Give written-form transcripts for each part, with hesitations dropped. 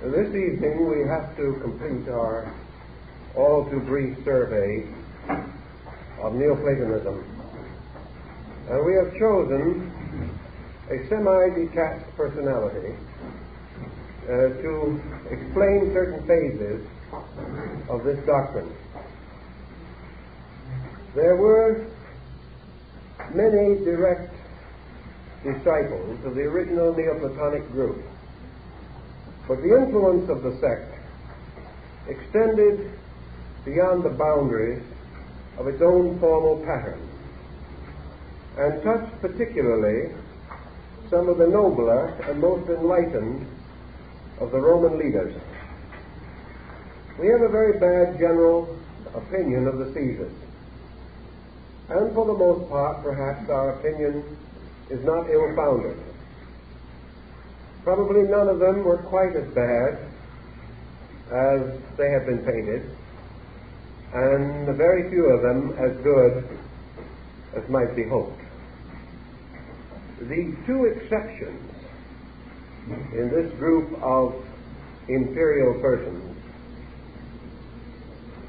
This evening we have to complete our all too brief survey of Neoplatonism. And we have chosen a semi-detached personality to explain certain phases of this doctrine. There were many direct disciples of the original Neoplatonic group, but the influence of the sect extended beyond the boundaries of its own formal pattern and touched particularly some of the nobler and most enlightened of the Roman leaders. We have a very bad general opinion of the Caesars, and for the most part perhaps our opinion is not ill-founded. Probably none of them were quite as bad as they have been painted, and very few of them as good as might be hoped. The two exceptions in this group of imperial persons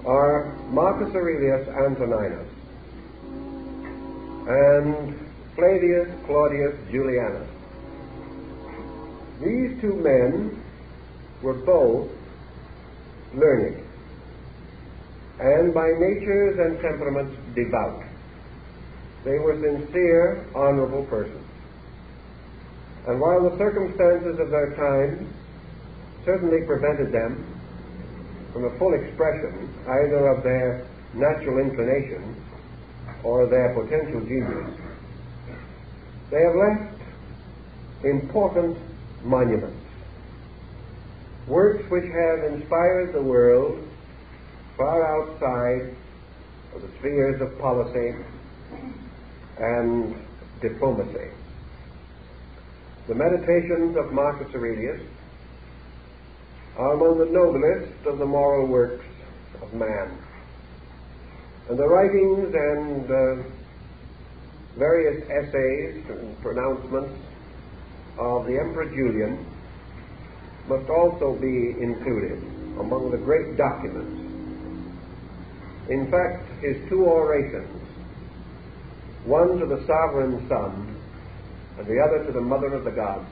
are Marcus Aurelius Antoninus and Flavius Claudius Julianus. These two men were both learned and by natures and temperaments devout. They were sincere, honorable persons. And while the circumstances of their time certainly prevented them from a full expression either of their natural inclination or their potential genius, they have left important monuments, works which have inspired the world far outside of the spheres of policy and diplomacy. The Meditations of Marcus Aurelius are among the noblest of the moral works of man, and the writings and various essays and pronouncements of the Emperor Julian must also be included among the great documents. In fact, his two orations, one to the sovereign son and the other to the mother of the gods,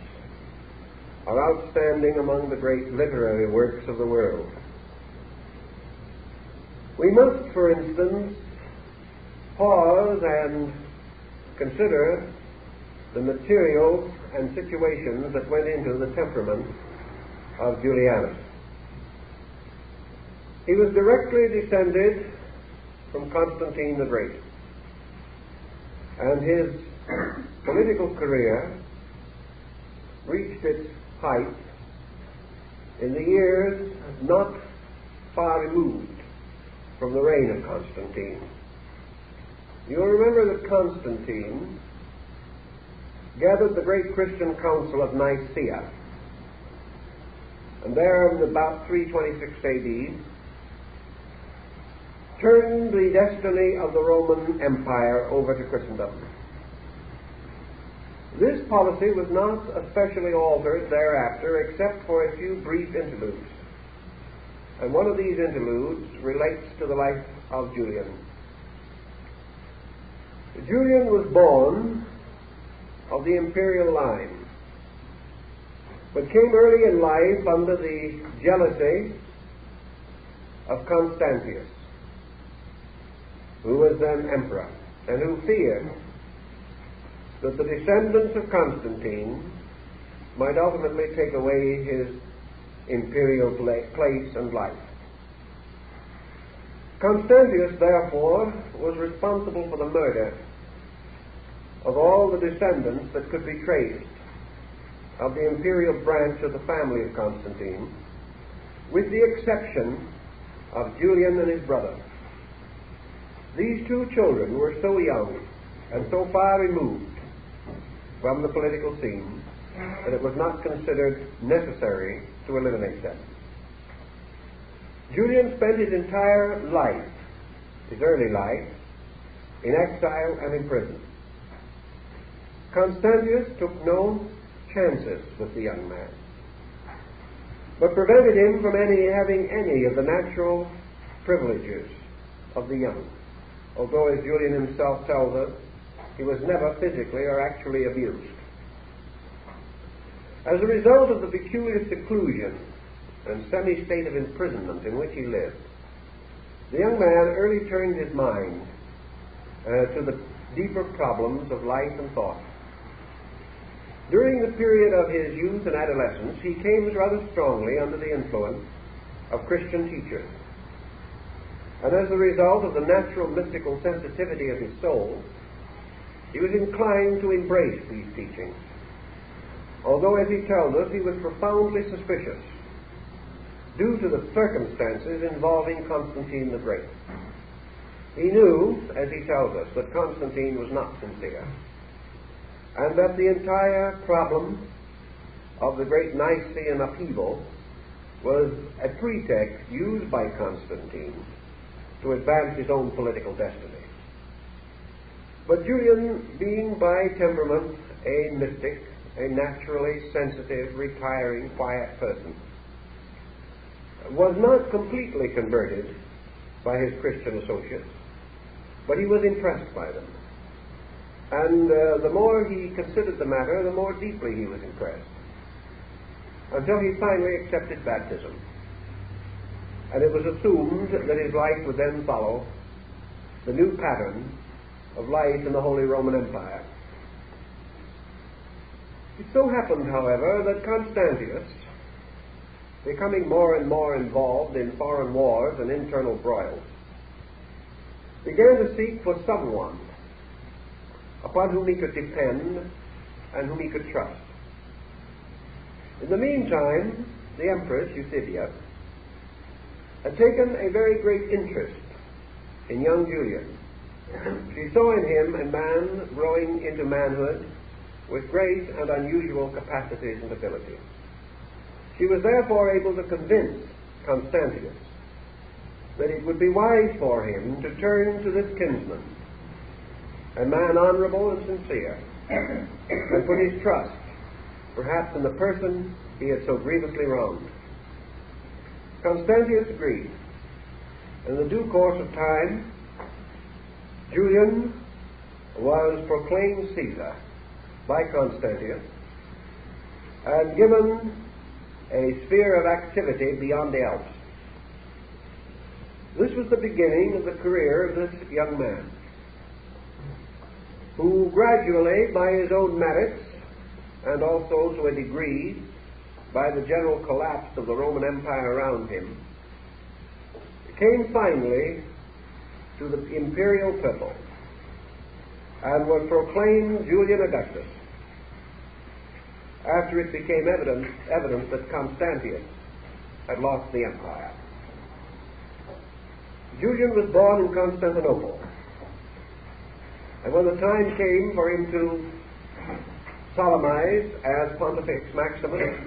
are outstanding among the great literary works of the world. We must, for instance, pause and consider the materials and situations that went into the temperament of Julianus. He was directly descended from Constantine the Great, and his political career reached its height in the years not far removed from the reign of Constantine. You'll remember that Constantine gathered the great Christian Council of Nicaea, and there in about 326 AD turned the destiny of the Roman Empire over to Christendom. This policy was not especially altered thereafter except for a few brief interludes, and one of these interludes relates to the life of Julian. Julian was born of the imperial line, but came early in life under the jealousy of Constantius, who was then emperor, and who feared that the descendants of Constantine might ultimately take away his imperial place and life. Constantius, therefore, was responsible for the murder of all the descendants that could be traced of the imperial branch of the family of Constantine, with the exception of Julian and his brother. These two children were so young and so far removed from the political scene that it was not considered necessary to eliminate them. Julian spent his entire life, his early life, in exile and in prison. Constantius took no chances with the young man. but prevented him from having any of the natural privileges of the young, although, as Julian himself tells us, he was never physically or actually abused. As a result of the peculiar seclusion and semi-state of imprisonment in which he lived, the young man early turned his mind to the deeper problems of life and thought. During the period of his youth and adolescence, he came rather strongly under the influence of Christian teachers. And as a result of the natural mystical sensitivity of his soul, he was inclined to embrace these teachings, although, as he tells us, he was profoundly suspicious due to the circumstances involving Constantine the Great. He knew, as he tells us, that Constantine was not sincere, and that the entire problem of the great Nicene upheaval was a pretext used by Constantine to advance his own political destiny. But Julian, being by temperament a mystic, a naturally sensitive, retiring, quiet person, was not completely converted by his Christian associates, but he was impressed by them. And the more he considered the matter, the more deeply he was impressed, until he finally accepted baptism. And it was assumed that his life would then follow the new pattern of life in the Holy Roman Empire. It so happened, however, that Constantius, becoming more and more involved in foreign wars and internal broils, began to seek for someone upon whom he could depend and whom he could trust. In the meantime, the Empress Eusebius had taken a very great interest in young Julian. She saw in him a man growing into manhood with great and unusual capacities and ability. She was therefore able to convince Constantius that it would be wise for him to turn to this kinsman, a man honorable and sincere, and put his trust, perhaps, in the person he had so grievously wronged. Constantius agreed. In the due course of time, Julian was proclaimed Caesar by Constantius and given a sphere of activity beyond the Alps. This was the beginning of the career of this young man, who gradually, by his own merits, and also to a degree by the general collapse of the Roman Empire around him, came finally to the imperial purple and was proclaimed Julian Augustus, after it became evident that Constantius had lost the empire. Julian was born in Constantinople, and when the time came for him to solemnize as Pontifex Maximus,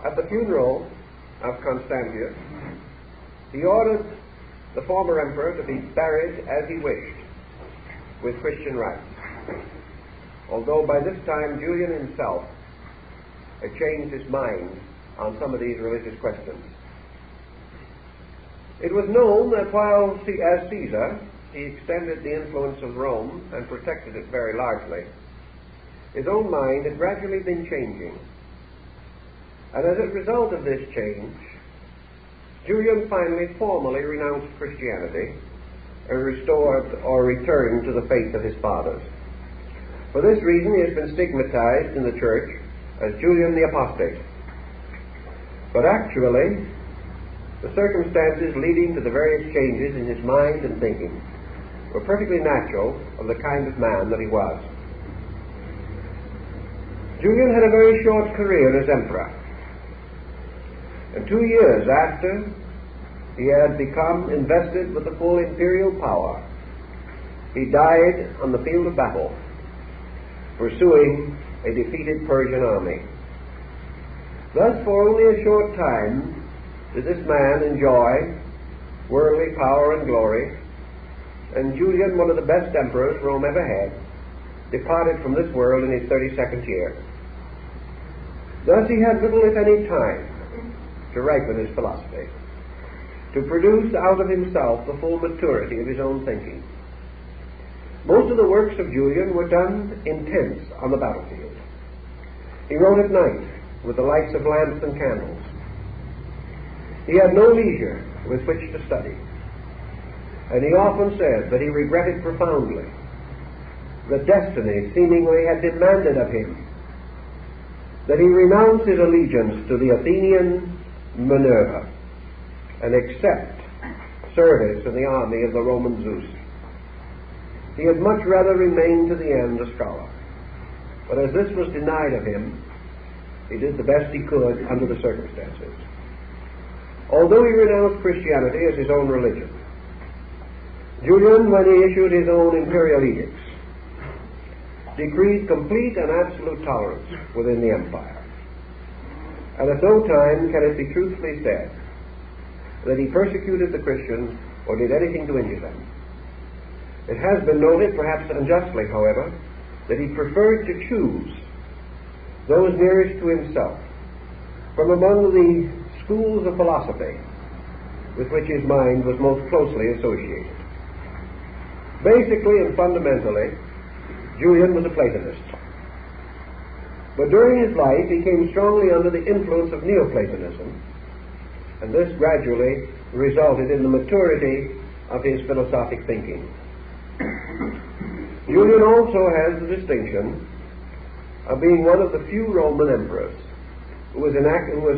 at the funeral of Constantius, he ordered the former emperor to be buried as he wished, with Christian rites, although by this time Julian himself had changed his mind on some of these religious questions. It was known that while as Caesar he extended the influence of Rome and protected it very largely, his own mind had gradually been changing. And as a result of this change, Julian finally formally renounced Christianity and restored or returned to the faith of his fathers. For this reason, he has been stigmatized in the church as Julian the Apostate. But actually, the circumstances leading to the various changes in his mind and thinking were perfectly natural of the kind of man that he was. Julian had a very short career as emperor. And 2 years after he had become invested with the full imperial power, he died on the field of battle, pursuing a defeated Persian army. Thus, for only a short time did this man enjoy worldly power and glory, and Julian, one of the best emperors Rome ever had, departed from this world in his 32nd year. Thus he had little, if any, time to ripen his philosophy, to produce out of himself the full maturity of his own thinking. Most of the works of Julian were done in tents on the battlefield. He wrote at night with the lights of lamps and candles. He had no leisure with which to study, and he often said that he regretted profoundly that destiny seemingly had demanded of him that he renounce his allegiance to the Athenian Minerva and accept service in the army of the Roman Zeus. He had much rather remain to the end a scholar. But as this was denied of him, he did the best he could under the circumstances. Although he renounced Christianity as his own religion, Julian, when he issued his own imperial edicts, decreed complete and absolute tolerance within the empire. And at no time can it be truthfully said that he persecuted the Christians or did anything to injure them. It has been noted, perhaps unjustly, however, that he preferred to choose those nearest to himself from among the schools of philosophy with which his mind was most closely associated. Basically and fundamentally, Julian was a Platonist. But during his life he came strongly under the influence of Neoplatonism, and this gradually resulted in the maturity of his philosophic thinking. Julian also has the distinction of being one of the few Roman emperors who was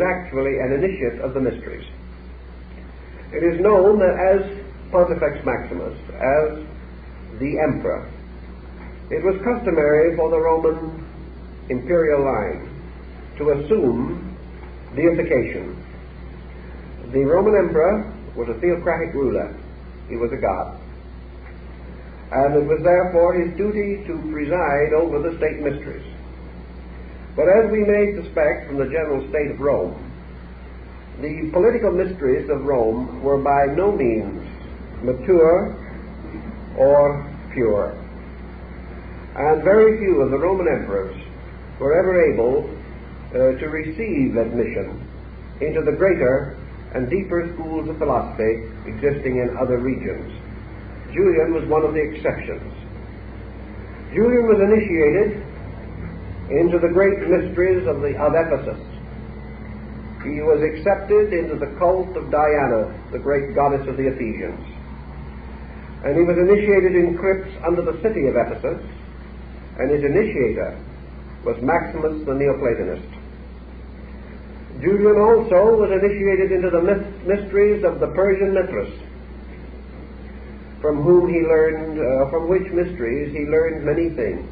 actually an initiate of the mysteries. It is known that as Pontifex Maximus, as the emperor, it was customary for the Roman imperial line to assume deification. The Roman emperor was a theocratic ruler. He was a god. And it was therefore his duty to preside over the state mysteries. But as we may suspect from the general state of Rome, the political mysteries of Rome were by no means mature or pure. And very few of the Roman emperors were ever able to receive admission into the greater and deeper schools of philosophy existing in other regions. Julian was one of the exceptions. Julian was initiated into the great mysteries of Ephesus. He was accepted into the cult of Diana, the great goddess of the Ephesians. And he was initiated in crypts under the city of Ephesus, and his initiator was Maximus the Neoplatonist. Julian also was initiated into the mysteries of the Persian Mithras, from which mysteries he learned many things,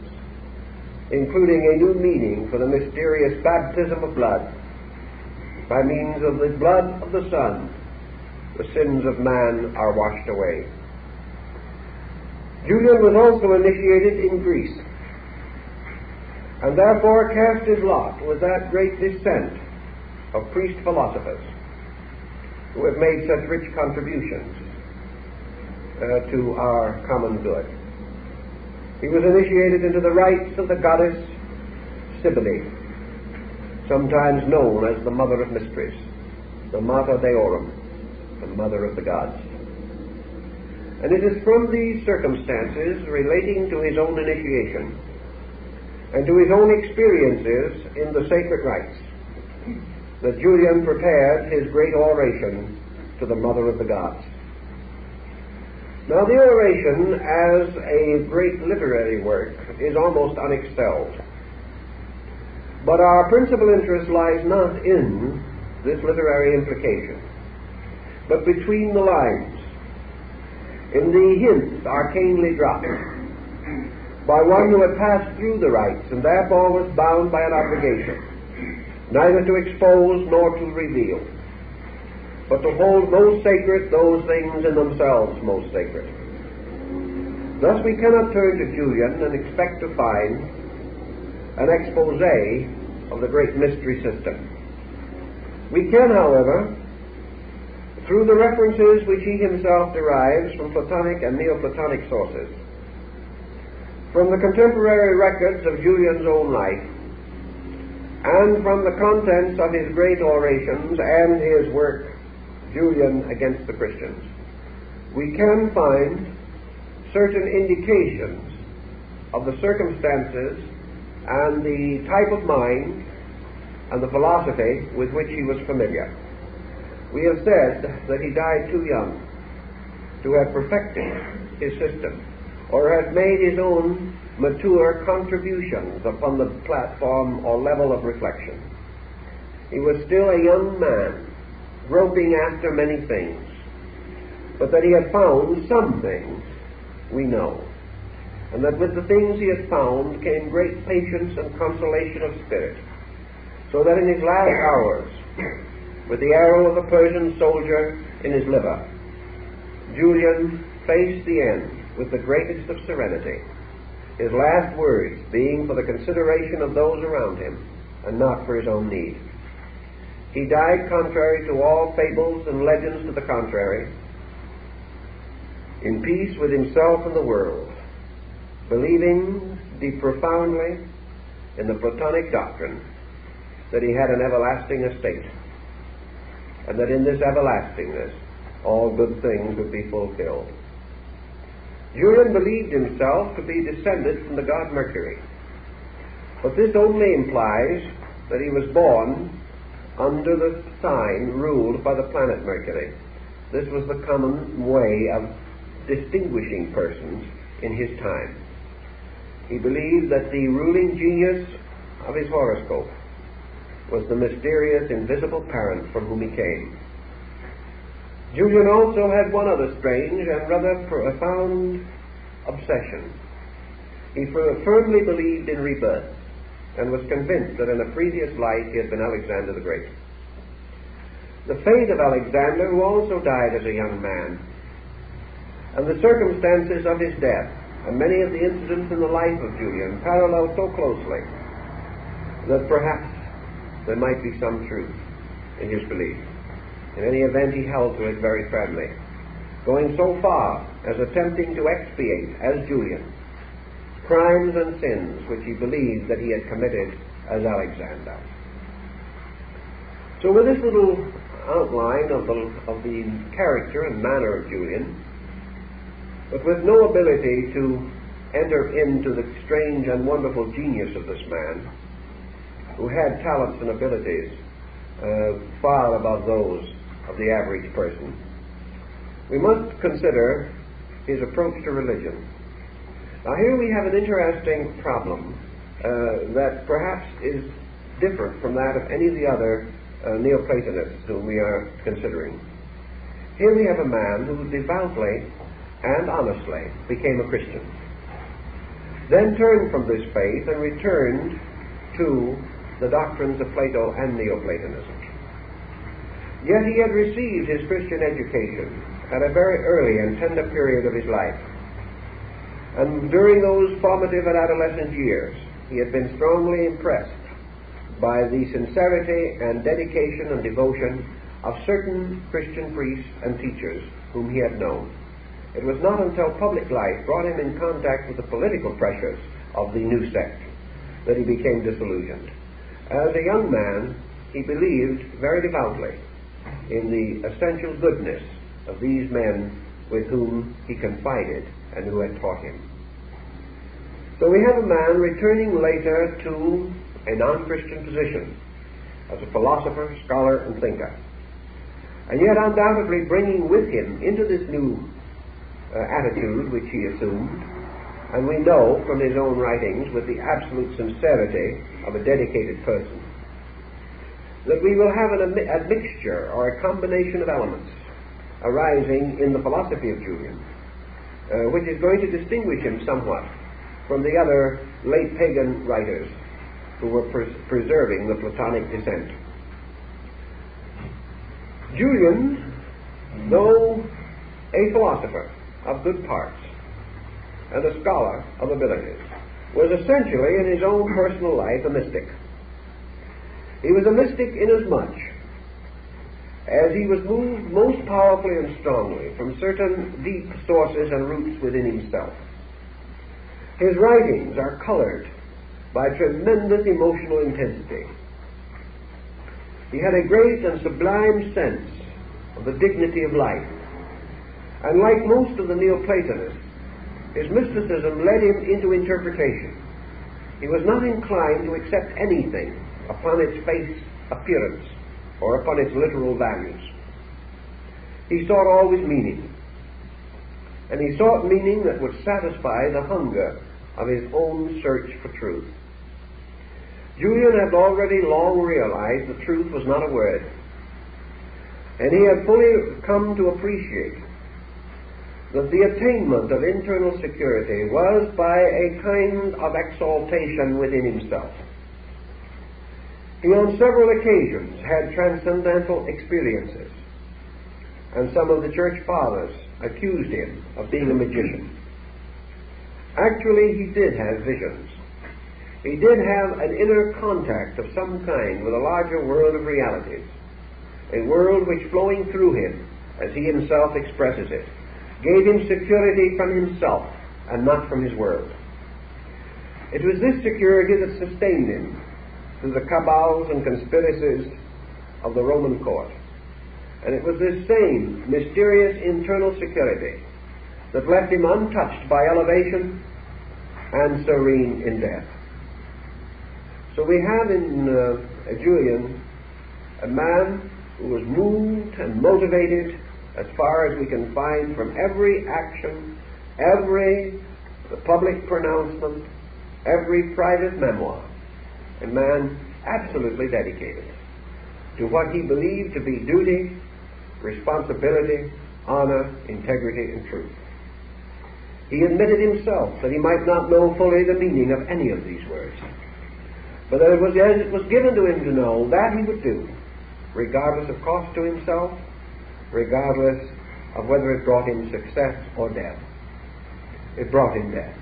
including a new meaning for the mysterious baptism of blood. By means of the blood of the Son, the sins of man are washed away. Julian was also initiated in Greece, and therefore cast his lot with that great descent of priest philosophers who have made such rich contributions to our common good. He was initiated into the rites of the goddess Cybele, sometimes known as the Mother of Mysteries, the Mater Deorum, the Mother of the Gods. And it is from these circumstances relating to his own initiation and to his own experiences in the sacred rites that Julian prepared his great oration to the Mother of the Gods. Now, the oration as a great literary work is almost unexcelled. But our principal interest lies not in this literary implication, but between the lines, in the hints arcanely dropped by one who had passed through the rites and therefore was bound by an obligation, neither to expose nor to reveal, but to hold most sacred those things in themselves most sacred. Thus we cannot turn to Julian and expect to find an expose of the great mystery system. We can, however, through the references which he himself derives from Platonic and Neoplatonic sources, from the contemporary records of Julian's own life, And from the contents of his great orations and his work, Julian Against the Christians, we can find certain indications of the circumstances and the type of mind and the philosophy with which he was familiar. We have said that he died too young to have perfected his system or have made his own mature contributions upon the platform or level of reflection. He was still a young man, groping after many things, but that he had found some things, we know, and that with the things he had found came great patience and consolation of spirit, so that in his last hours, with the arrow of a Persian soldier in his liver, Julian faced the end with the greatest of serenity, his last words being for the consideration of those around him and not for his own need. He died contrary to all fables and legends to the contrary, in peace with himself and the world, believing deep profoundly in the Platonic doctrine that he had an everlasting estate, and that in this everlastingness all good things would be fulfilled. Julian believed himself to be descended from the god Mercury, but this only implies that he was born under the sign ruled by the planet Mercury. This was the common way of distinguishing persons in his time. He believed that the ruling genius of his horoscope was the mysterious, invisible parent from whom he came. Julian also had one other strange and rather profound obsession. He firmly believed in rebirth and was convinced that in a previous life he had been Alexander the Great. The fate of Alexander, who also died as a young man, and the circumstances of his death, and many of the incidents in the life of Julian parallel so closely that perhaps there might be some truth in his belief. In any event, he held to it very firmly, going so far as attempting to expiate, as Julian, crimes and sins which he believed that he had committed as Alexander. So with this little outline of the character and manner of Julian, but with no ability to enter into the strange and wonderful genius of this man, who had talents and abilities far above those of the average person, we must consider his approach to religion. Now here we have an interesting problem that perhaps is different from that of any of the other Neoplatonists whom we are considering. Here we have a man who devoutly and honestly became a Christian, then turned from this faith and returned to the doctrines of Plato and Neoplatonism. Yet he had received his Christian education at a very early and tender period of his life. And during those formative and adolescent years, he had been strongly impressed by the sincerity and dedication and devotion of certain Christian priests and teachers whom he had known. It was not until public life brought him in contact with the political pressures of the new sect that he became disillusioned. As a young man, he believed very devoutly in the essential goodness of these men with whom he confided and who had taught him. So we have a man returning later to a non-Christian position as a philosopher, scholar, and thinker, and yet undoubtedly bringing with him into this new attitude which he assumed, and we know from his own writings with the absolute sincerity of a dedicated person, that we will have a mixture or a combination of elements arising in the philosophy of Julian, which is going to distinguish him somewhat from the other late pagan writers who were preserving the Platonic descent. Julian, though a philosopher of good parts and a scholar of abilities, was essentially in his own personal life a mystic. He was a mystic inasmuch as he was moved most powerfully and strongly from certain deep sources and roots within himself. His writings are colored by tremendous emotional intensity, He had a great and sublime sense of the dignity of life. And like most of the Neoplatonists, his mysticism led him into interpretation. He was not inclined to accept anything upon its face appearance or upon its literal values. He sought always meaning. And he sought meaning that would satisfy the hunger of his own search for truth. Julian had already long realized that truth was not a word, and he had fully come to appreciate that the attainment of internal security was by a kind of exaltation within himself. He on several occasions had transcendental experiences, and some of the church fathers accused him of being a magician. Actually, he did have visions. He did have an inner contact of some kind with a larger world of realities, a world which, flowing through him, as he himself expresses it, gave him security from himself and not from his world. It was this security that sustained him through the cabals and conspiracies of the Roman court. And it was this same mysterious internal security that left him untouched by elevation and serene in death. So we have in Julian a man who was moved and motivated, as far as we can find, from every action, every public pronouncement, every private memoir, a man absolutely dedicated to what he believed to be duty, responsibility, honor, integrity, and truth. He admitted himself that he might not know fully the meaning of any of these words, but that it was given to him to know that he would do, regardless of cost to himself, regardless of whether it brought him success or death. It brought him death,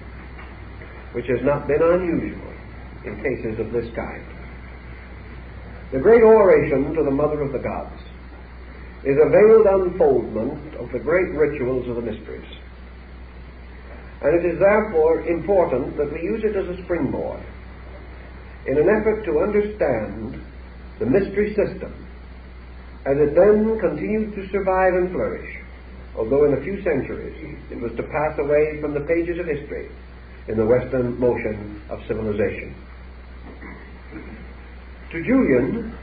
which has not been unusual in cases of this kind. The great oration to the Mother of the Gods is a veiled unfoldment of the great rituals of the mysteries. And it is therefore important that we use it as a springboard in an effort to understand the mystery system as it then continued to survive and flourish, although in a few centuries it was to pass away from the pages of history in the Western motion of civilization. To Julian,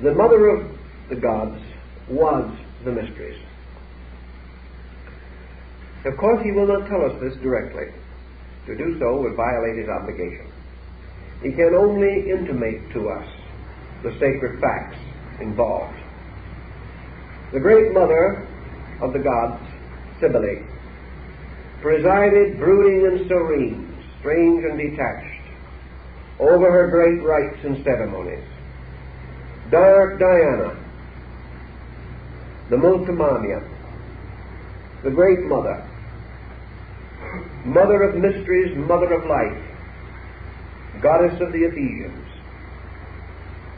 the Mother of the Gods was the mysteries. Of course, he will not tell us this directly. To do so would violate his obligation. He can only intimate to us the sacred facts involved. The great Mother of the Gods, Cybele, presided brooding and serene, strange and detached, over her great rites and ceremonies. Dark Diana, the Multimania, the great Mother, Mother of mysteries, Mother of life, Goddess of the Ephesians,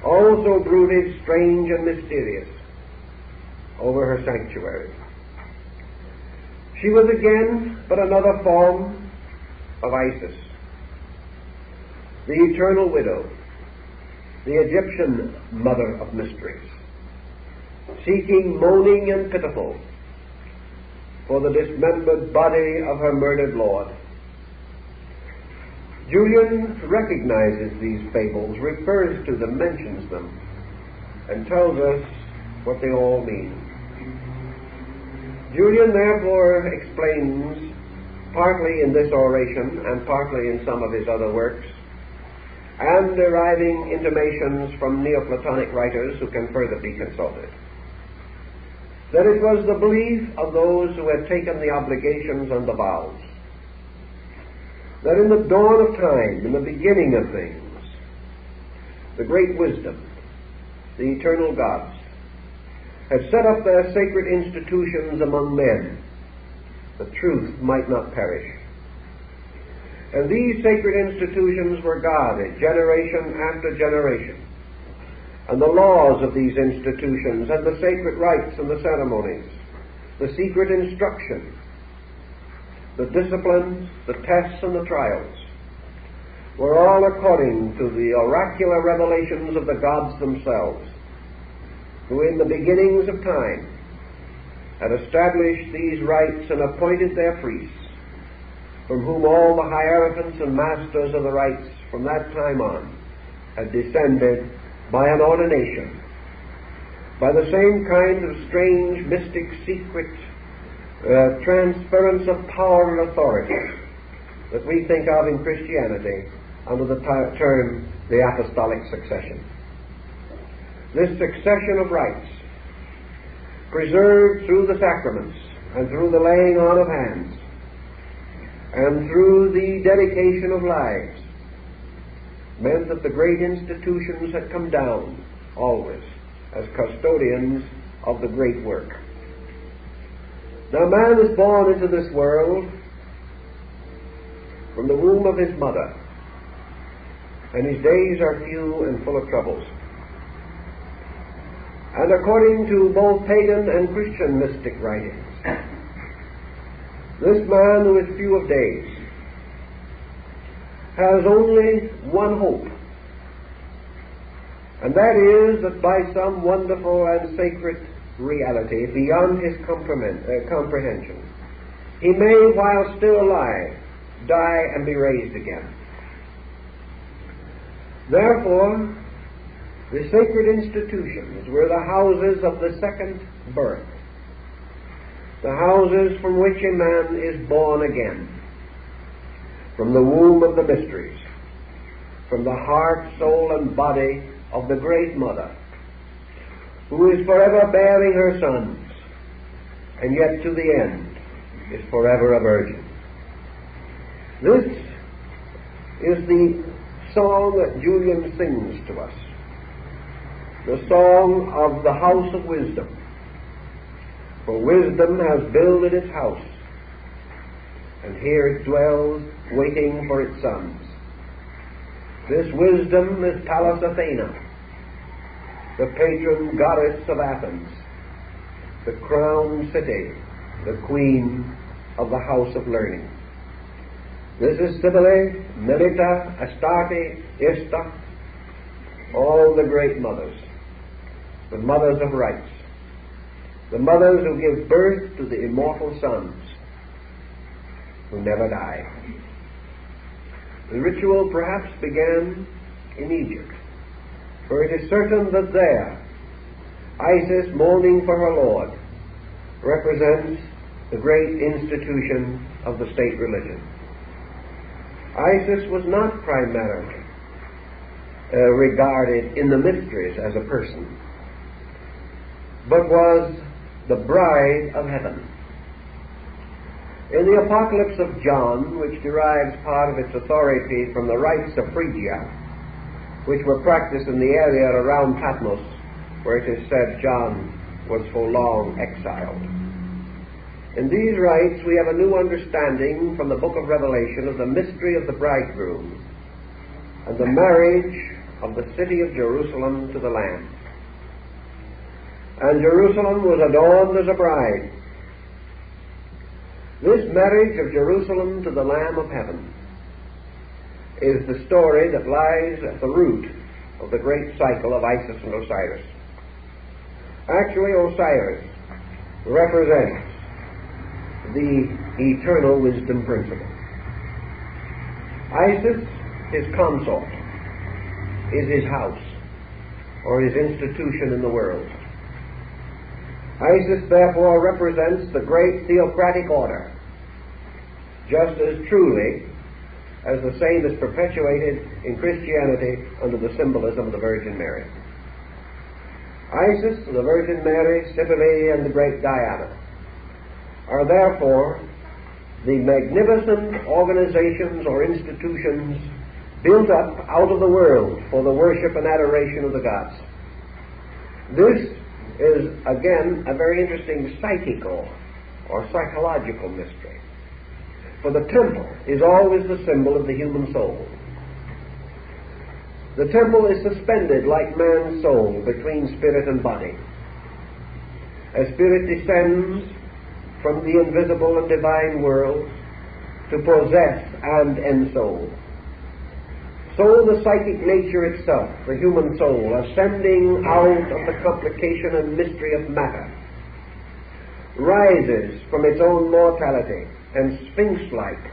also brooded strange and mysterious over her sanctuary. She was again but another form of Isis, the eternal widow, the Egyptian mother of mysteries, seeking, moaning and pitiful, for the dismembered body of her murdered Lord. Julian recognizes these fables, refers to them, mentions them, and tells us what they all mean. Julian therefore explains, partly in this oration and partly in some of his other works, and deriving intimations from Neoplatonic writers who can further be consulted, that it was the belief of those who had taken the obligations and the vows that in the dawn of time, in the beginning of things, the great wisdom, the eternal gods, had set up their sacred institutions among men, that truth might not perish. And these sacred institutions were guarded generation after generation. And the laws of these institutions and the sacred rites and the ceremonies, the secret instruction, the disciplines, the tests and the trials, were all according to the oracular revelations of the gods themselves, who in the beginnings of time had established these rites and appointed their priests, from whom all the hierophants and masters of the rites from that time on had descended by an ordination, by the same kind of strange, mystic, secret transference of power and authority that we think of in Christianity under the term the apostolic succession. This succession of rites, preserved through the sacraments and through the laying on of hands and through the dedication of lives, meant that the great institutions had come down always as custodians of the great work. Now man is born into this world from the womb of his mother, and his days are few and full of troubles. And according to both pagan and Christian mystic writings, this man who is few of days has only one hope, and that is that by some wonderful and sacred reality beyond his comprehension, he may, while still alive, die and be raised again. Therefore, the sacred institutions were the houses of the second birth, the houses from which a man is born again, from the womb of the mysteries, from the heart, soul, and body of the great mother, who is forever bearing her sons, and yet to the end is forever a virgin. This is the song that Julian sings to us, the song of the house of wisdom. For wisdom has builded its house, and here it dwells, waiting for its sons. This wisdom is Pallas Athena, the patron goddess of Athens, the crowned city, the queen of the house of learning. This is Cybele, Melita, Astarte, Ista, all the great mothers, the mothers of rites, the mothers who give birth to the immortal sons who never die. The ritual perhaps began in Egypt, for it is certain that there Isis, mourning for her Lord, represents the great institution of the state religion. Isis was not primarily regarded in the mysteries as a person, but was the bride of heaven. In the Apocalypse of John, which derives part of its authority from the rites of Phrygia, which were practiced in the area around Patmos, where it is said John was for long exiled. In these rites we have a new understanding from the book of Revelation of the mystery of the bridegroom and the marriage of the city of Jerusalem to the Lamb. And Jerusalem was adorned as a bride. This marriage of Jerusalem to the Lamb of heaven is the story that lies at the root of the great cycle of Isis and Osiris. Actually, Osiris represents the eternal wisdom principle. Isis, his consort, is his house, or his institution in the world. Isis, therefore, represents the great theocratic order, just as truly as the same is perpetuated in Christianity under the symbolism of the Virgin Mary. Isis, the Virgin Mary, Cybele, and the great Diana are therefore the magnificent organizations or institutions built up out of the world for the worship and adoration of the gods. This is, again, a very interesting psychical or psychological mystery. For the temple is always the symbol of the human soul. The temple is suspended like man's soul between spirit and body. As spirit descends from the invisible and divine world to possess and ensoul, So the psychic nature itself, the human soul, ascending out of the complication and mystery of matter, rises from its own mortality and sphinx-like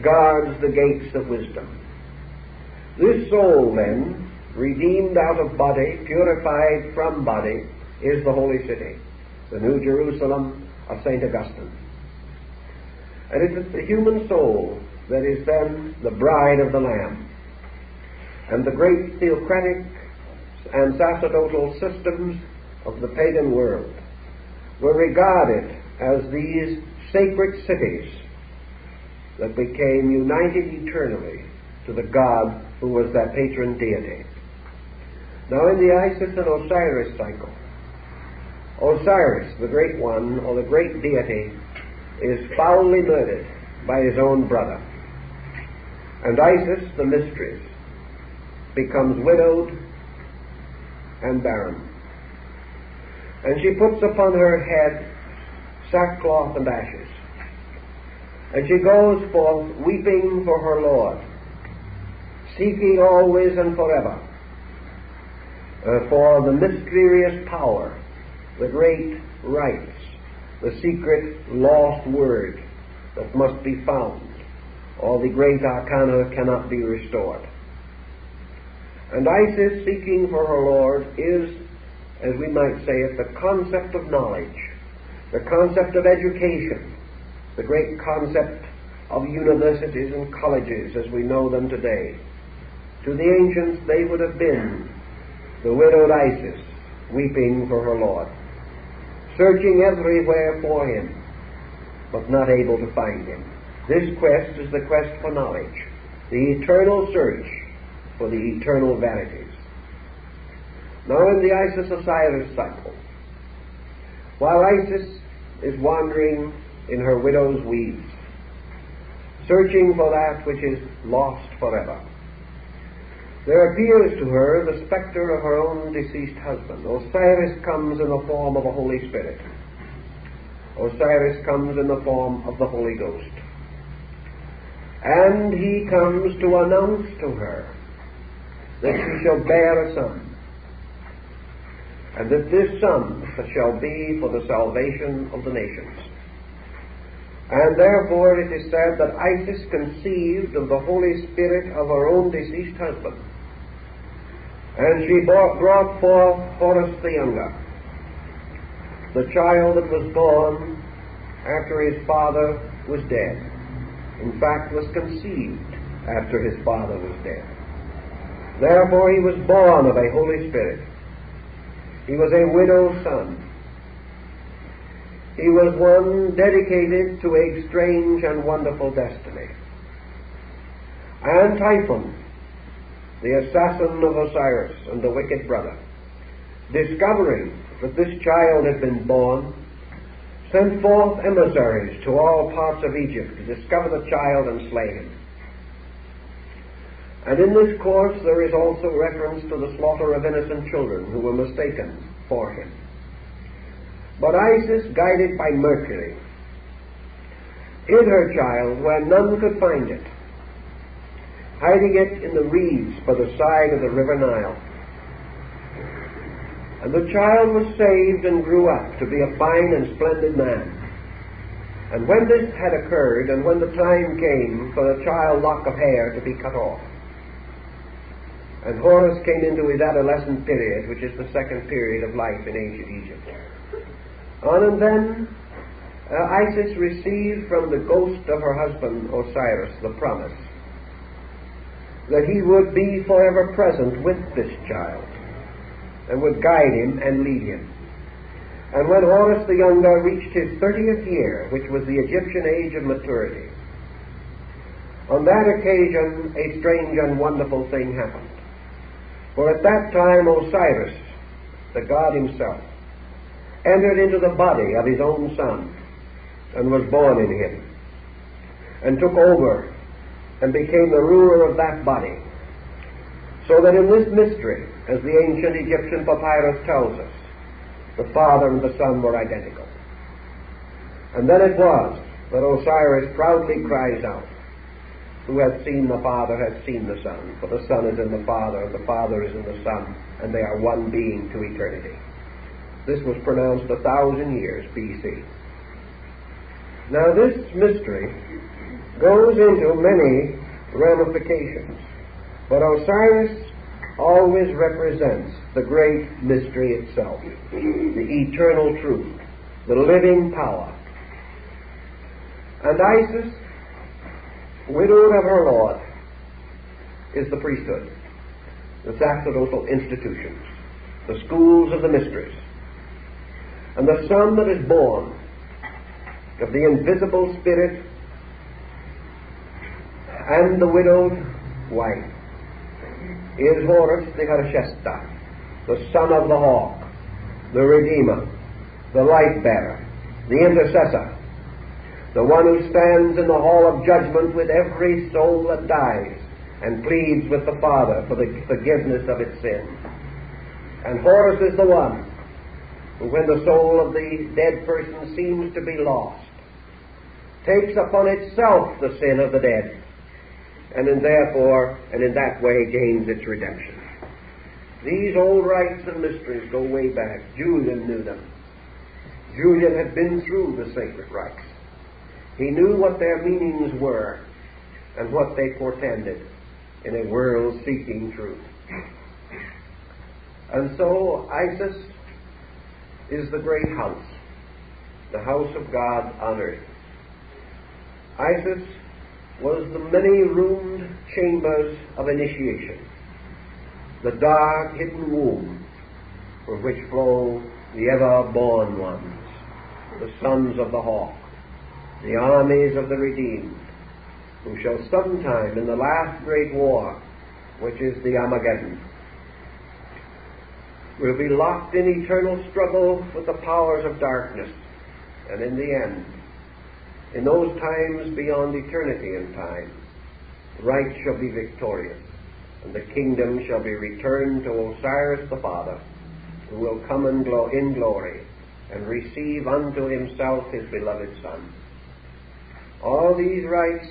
guards the gates of wisdom. This soul, then, redeemed out of body, purified from body, is the holy city, the New Jerusalem of St. Augustine. And it is the human soul that is then the bride of the Lamb. And the great theocratic and sacerdotal systems of the pagan world were regarded as these sacred cities that became united eternally to the God who was that patron deity. Now in the Isis and Osiris cycle, Osiris, the great one, or the great deity, is foully murdered by his own brother. And Isis, the mistress, becomes widowed and barren. And she puts upon her head sackcloth and ashes. And she goes forth weeping for her Lord, seeking always and forever for the mysterious power, the great rites, the secret lost word that must be found. All the great arcana cannot be restored. And Isis, seeking for her Lord, is, as we might say it, the concept of knowledge, the concept of education, the great concept of universities and colleges as we know them today. To the ancients, they would have been the widowed Isis, weeping for her Lord, searching everywhere for him, but not able to find him. This quest is the quest for knowledge, the eternal search for the eternal verities. Now in the Isis-Osiris cycle, while Isis is wandering in her widow's weeds, searching for that which is lost forever, there appears to her the specter of her own deceased husband. Osiris comes in the form of a Holy Spirit. Osiris comes in the form of the Holy Ghost. And he comes to announce to her that she shall bear a son, and that this son shall be for the salvation of the nations. And therefore it is said that Isis conceived of the Holy Spirit of her own deceased husband, and she brought forth Horus the younger, the child that was born after his father was dead. In fact, was conceived after his father was dead. Therefore he was born of a Holy Spirit. He was a widow's son. He was one dedicated to a strange and wonderful destiny. And Typhon, the assassin of Osiris and the wicked brother, discovering that this child had been born, sent forth emissaries to all parts of Egypt to discover the child and slay him. And in this course there is also reference to the slaughter of innocent children who were mistaken for him. But Isis, guided by Mercury, hid her child where none could find it, hiding it in the reeds by the side of the river Nile. And the child was saved and grew up to be a fine and splendid man. And when this had occurred, and when the time came for the child lock of hair to be cut off, and Horus came into his adolescent period, which is the second period of life in ancient Egypt, and then Isis received from the ghost of her husband Osiris the promise that he would be forever present with this child, and would guide him and lead him. And when Horus the younger reached his 30th year, which was the Egyptian age of maturity, on that occasion a strange and wonderful thing happened. For at that time Osiris, the god himself, entered into the body of his own son, and was born in him, and took over, and became the ruler of that body. So that in this mystery, as the ancient Egyptian papyrus tells us, the father and the son were identical. And then it was that Osiris proudly cries out, Who hath seen the Father hath seen the Son, for the Son is in the Father, and the Father is in the Son, and they are one being to eternity. This was pronounced 1,000 years B.C. Now this mystery goes into many ramifications, but Osiris always represents the great mystery itself, the eternal truth, the living power. And Isis, widowed of her Lord, is the priesthood, the sacerdotal institutions, the schools of the mysteries. And the Son that is born of the invisible Spirit and the widowed wife is Horus the Harshesta, the son of the hawk, the Redeemer, the light-bearer, the intercessor, the one who stands in the hall of judgment with every soul that dies and pleads with the Father for the forgiveness of its sins. And Horus is the one who, when the soul of the dead person seems to be lost, takes upon itself the sin of the dead, and in that way gains its redemption. These old rites and mysteries go way back. Julian knew them. Julian had been through the sacred rites. He knew what their meanings were and what they portended in a world seeking truth. And so Isis is the great house, the house of God on earth. Isis was the many-roomed chambers of initiation, the dark hidden womb from which flow the ever-born ones, the sons of the hawk, the armies of the redeemed, who shall sometime in the last great war, which is the Armageddon, will be locked in eternal struggle with the powers of darkness, and in the end, in those times beyond eternity and time, right shall be victorious, and the kingdom shall be returned to Osiris the Father, who will come in glory and receive unto himself his beloved Son. All these rites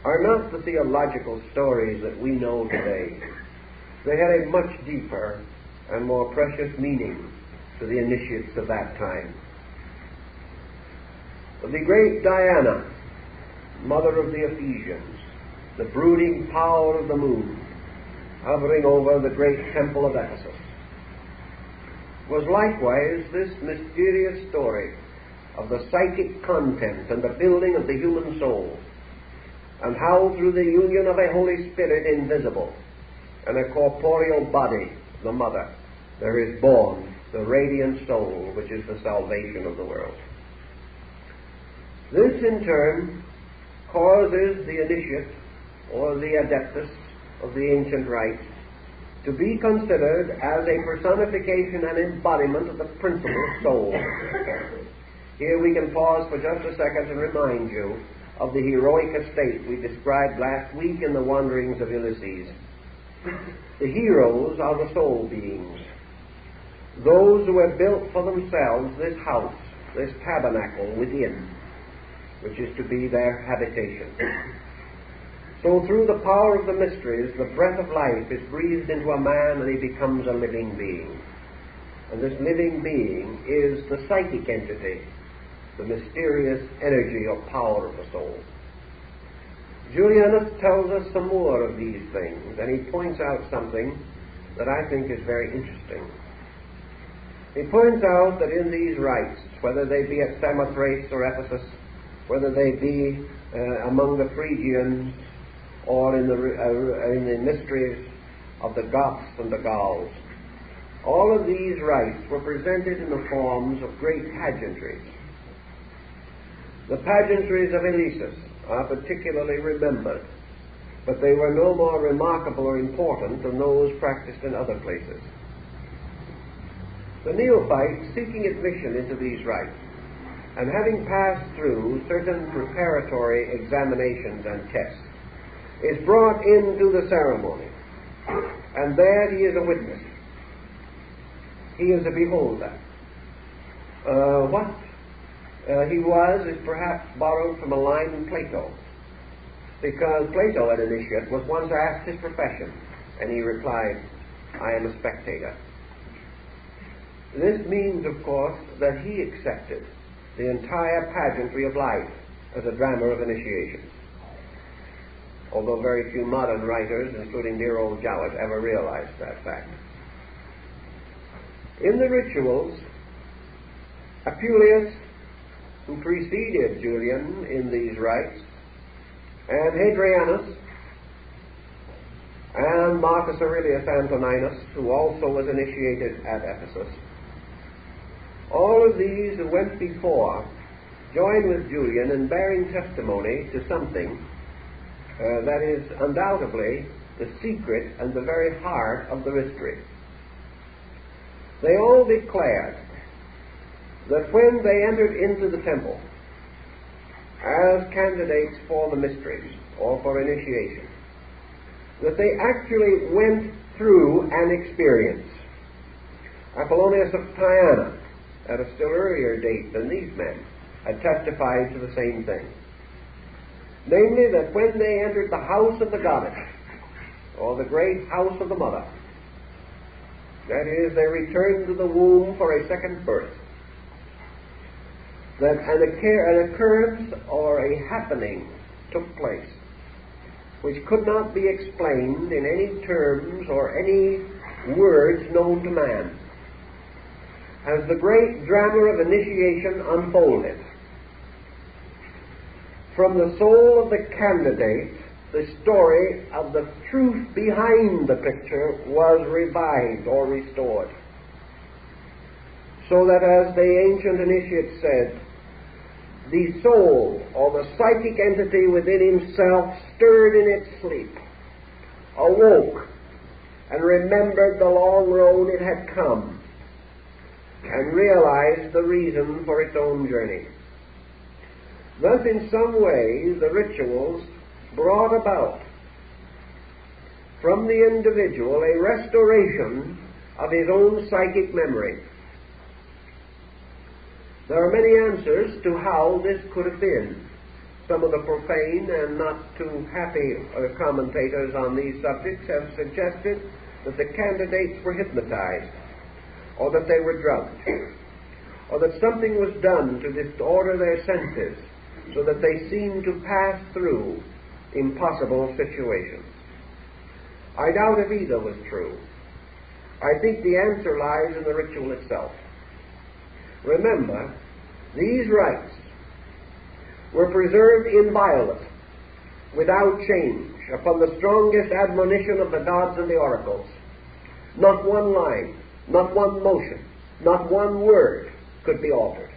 are not the theological stories that we know today. They had a much deeper and more precious meaning to the initiates of that time. The great Diana, mother of the Ephesians, the brooding power of the moon, hovering over the great temple of Ephesus, was likewise this mysterious story of the psychic content and the building of the human soul, and how through the union of a Holy Spirit invisible and a corporeal body, the mother, there is born the radiant soul which is the salvation of the world. This in turn causes the initiate or the adeptus of the ancient rites to be considered as a personification and embodiment of the principle soul. Here we can pause for just a second and remind you of the heroic estate we described last week in the wanderings of Ulysses. The heroes are the soul beings, those who have built for themselves this house, this tabernacle within, which is to be their habitation. So through the power of the mysteries, the breath of life is breathed into a man and he becomes a living being. And this living being is the psychic entity, the mysterious energy or power of the soul. Julian tells us some more of these things, and he points out something that I think is very interesting. He points out that in these rites, whether they be at Samothrace or Ephesus, whether they be among the Phrygians or in the mysteries of the Goths and the Gauls, all of these rites were presented in the forms of great pageantries. The pageantries of Eleusis are particularly remembered, but they were no more remarkable or important than those practiced in other places. The neophyte, seeking admission into these rites, and having passed through certain preparatory examinations and tests, is brought into the ceremony, and there he is a witness. He is a beholder. What he was is perhaps borrowed from a line in Plato. because Plato, an initiate, was once asked his profession, and he replied, "I am a spectator." This means, of course, that he accepted the entire pageantry of life as a drama of initiation, although very few modern writers, including dear old Jowett, ever realized that fact. In the rituals, Apuleius, who preceded Julian in these rites, and Hadrianus, and Marcus Aurelius Antoninus, who also was initiated at Ephesus, all of these who went before joined with Julian in bearing testimony to something that is undoubtedly the secret and the very heart of the mystery. They all declared that when they entered into the temple as candidates for the mysteries or for initiation, that they actually went through an experience. Apollonius of Tyana, at a still earlier date than these men, had testified to the same thing. Namely, that when they entered the house of the goddess, or the great house of the mother, that is, they returned to the womb for a second birth, that an occurrence or a happening took place which could not be explained in any terms or any words known to man. As the great drama of initiation unfolded, from the soul of the candidate, the story of the truth behind the picture was revived or restored. So that, as the ancient initiate said, the soul or the psychic entity within himself stirred in its sleep, awoke, and remembered the long road it had come, and realized the reason for its own journey. Thus, in some ways, the rituals brought about from the individual a restoration of his own psychic memory. There are many answers to how this could have been. Some of the profane and not too happy commentators on these subjects have suggested that the candidates were hypnotized, or that they were drugged, or that something was done to disorder their senses so that they seemed to pass through impossible situations. I doubt if either was true. I think the answer lies in the ritual itself. Remember, these rites were preserved inviolate, without change, upon the strongest admonition of the gods and the oracles. Not one line, not one motion, not one word could be altered.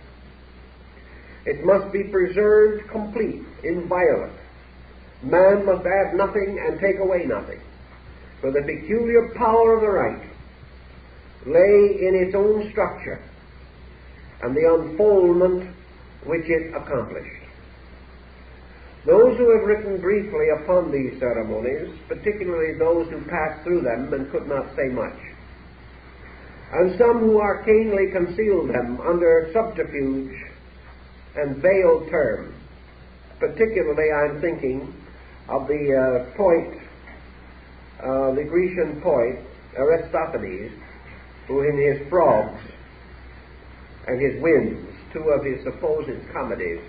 It must be preserved complete, inviolate. Man must add nothing and take away nothing. For the peculiar power of the rite lay in its own structure and the unfoldment which it accomplished. Those who have written briefly upon these ceremonies, particularly those who passed through them and could not say much, and some who arcanely concealed them under subterfuge and veiled term, particularly I'm thinking of the Grecian poet Aristophanes, who in his Frogs and his Winds, two of his supposed comedies,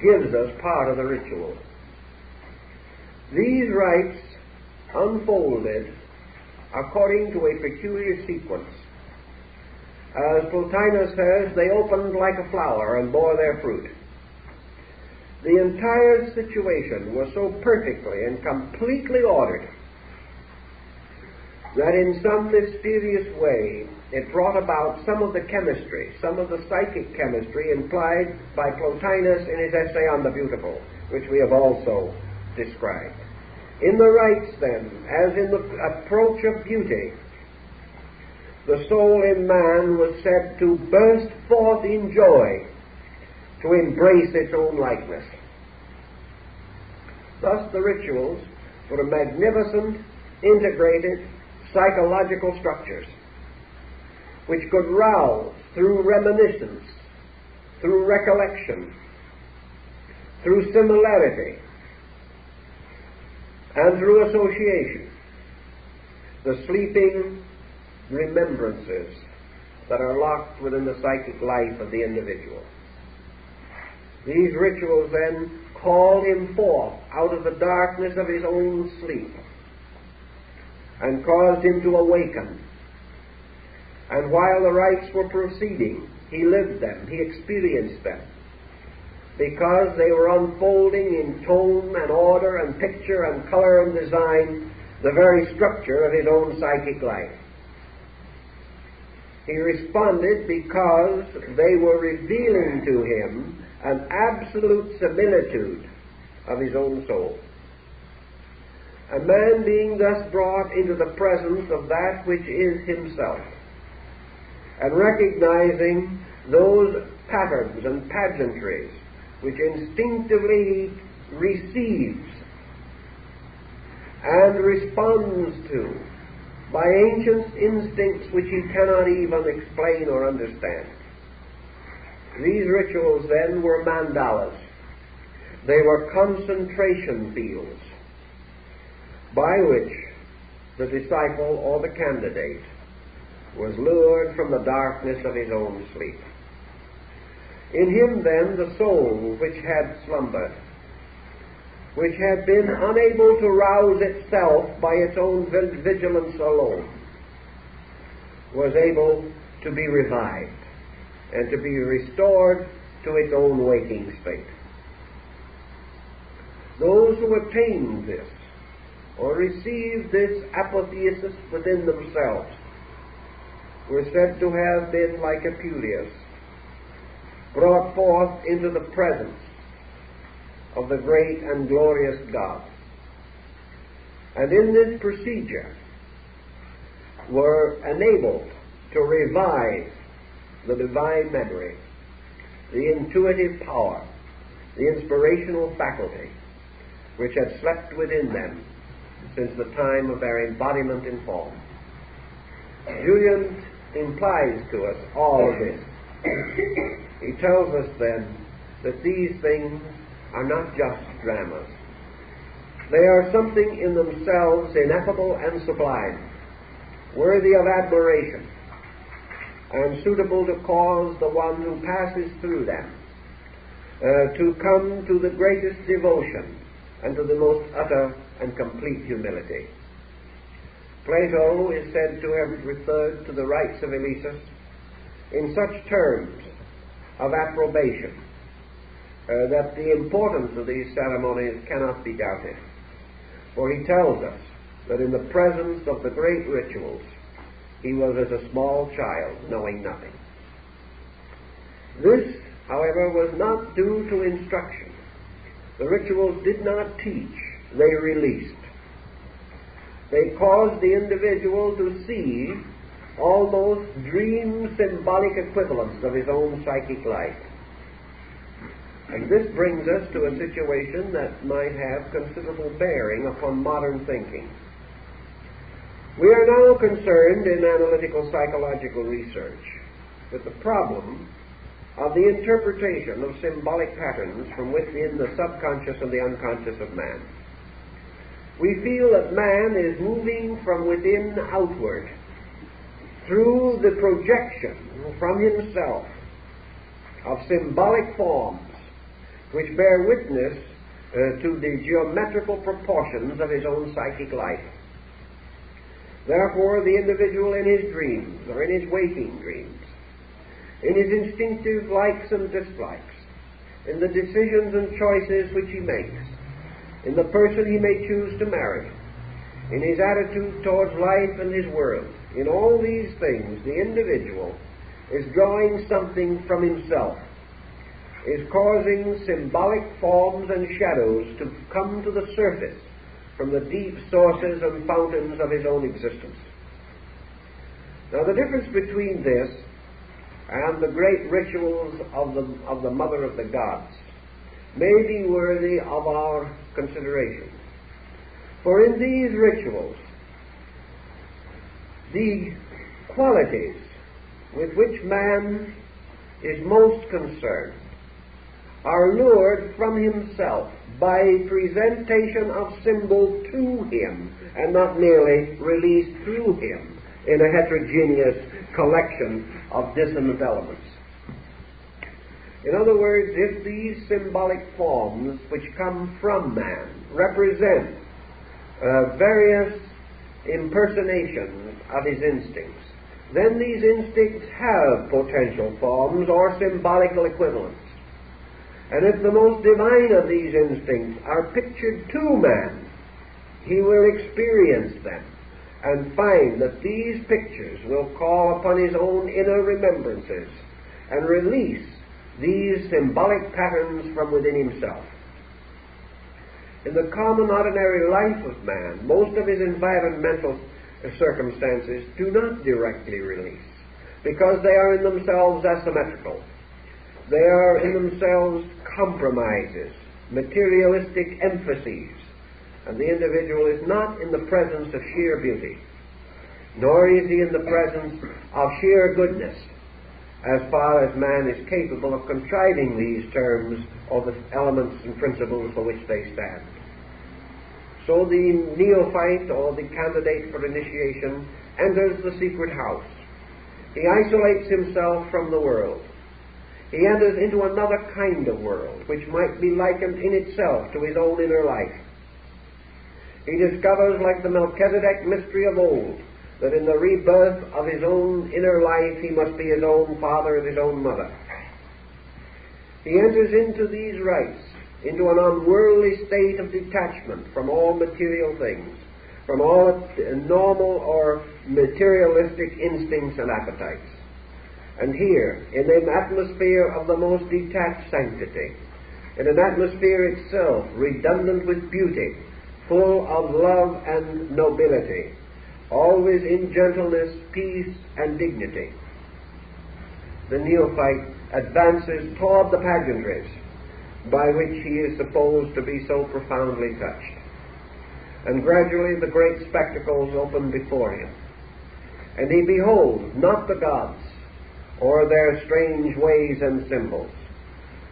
gives us part of the ritual. These rites unfolded according to a peculiar sequence. As Plotinus says, they opened like a flower and bore their fruit. The entire situation was so perfectly and completely ordered that in some mysterious way it brought about some of the chemistry, some of the psychic chemistry implied by Plotinus in his essay on the beautiful, which we have also described. In the rites, then, as in the approach of beauty, the soul in man was said to burst forth in joy, to embrace its own likeness. Thus the rituals were magnificent, integrated, psychological structures which could rouse through reminiscence, through recollection, through similarity, and through association, the sleeping remembrances that are locked within the psychic life of the individual. These rituals then call him forth out of the darkness of his own sleep and caused him to awaken. And while the rites were proceeding, he lived them, he experienced them, because they were unfolding in tone and order and picture and color and design the very structure of his own psychic life. He responded because they were revealing to him an absolute similitude of his own soul. A man being thus brought into the presence of that which is himself, and recognizing those patterns and pageantries which instinctively he receives and responds to by ancient instincts which he cannot even explain or understand. These rituals then were mandalas. They were concentration fields by which the disciple or the candidate was lured from the darkness of his own sleep. In him then the soul which had slumbered, which had been unable to rouse itself by its own vigilance alone, was able to be revived and to be restored to its own waking state. Those who attained this or received this apotheosis within themselves were said to have been like Apuleius, brought forth into the presence of the great and glorious God. And in this procedure were enabled to revive the divine memory, the intuitive power, the inspirational faculty which had slept within them since the time of their embodiment in form. Julian implies to us all of this. He tells us then that these things are not just dramas. They are something in themselves ineffable and sublime, worthy of admiration, and suitable to cause the one who passes through them to come to the greatest devotion and to the most utter and complete humility. Plato is said to have referred to the rites of Eleusis in such terms of approbation that the importance of these ceremonies cannot be doubted. For he tells us that in the presence of the great rituals he was as a small child, knowing nothing. This, however, was not due to instruction. The rituals did not teach, they released. They caused the individual to see almost dream symbolic equivalents of his own psychic life. And this brings us to a situation that might have considerable bearing upon modern thinking. We are now concerned in analytical psychological research with the problem of the interpretation of symbolic patterns from within the subconscious and the unconscious of man. We feel that man is moving from within outward through the projection from himself of symbolic forms which bear witness to the geometrical proportions of his own psychic life. Therefore, the individual in his dreams or in his waking dreams, in his instinctive likes and dislikes, in the decisions and choices which he makes, in the person he may choose to marry, in his attitude towards life and his world, in all these things, the individual is drawing something from himself, is causing symbolic forms and shadows to come to the surface from the deep sources and fountains of his own existence. Now, the difference between this and the great rituals of the Mother of the Gods may be worthy of our consideration. For in these rituals, the qualities with which man is most concerned are lured from himself by presentation of symbol to him, and not merely released through him in a heterogeneous collection of dissonant elements. In other words, if these symbolic forms which come from man represent various impersonations of his instincts, then these instincts have potential forms or symbolical equivalents. And if the most divine of these instincts are pictured to man, he will experience them and find that these pictures will call upon his own inner remembrances and release these symbolic patterns from within himself. In the common ordinary life of man, most of his environmental circumstances do not directly release, because they are in themselves asymmetrical. They are in themselves compromises, materialistic emphases, and the individual is not in the presence of sheer beauty, nor is he in the presence of sheer goodness, as far as man is capable of contriving these terms or the elements and principles for which they stand. So the neophyte or the candidate for initiation enters the secret house. He isolates himself from the world. He enters into another kind of world, which might be likened in itself to his own inner life. He discovers, like the Melchizedek mystery of old, that in the rebirth of his own inner life he must be his own father and his own mother. He enters into these rites, into an unworldly state of detachment from all material things, from all normal or materialistic instincts and appetites. And here, in an atmosphere of the most detached sanctity, in an atmosphere itself redundant with beauty, full of love and nobility, always in gentleness, peace, and dignity, the neophyte advances toward the pageantries by which he is supposed to be so profoundly touched. And gradually the great spectacles open before him, and he beholds not the gods or their strange ways and symbols,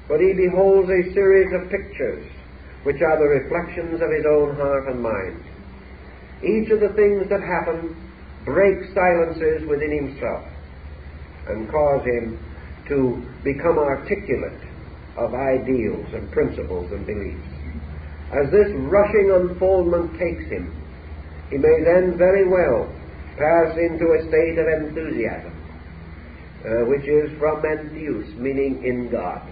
but he beholds a series of pictures which are the reflections of his own heart and mind. Each of the things that happen break silences within himself and cause him to become articulate of ideals and principles and beliefs. As this rushing unfoldment takes him, he may then very well pass into a state of enthusiasm, which is from entheus, meaning in God.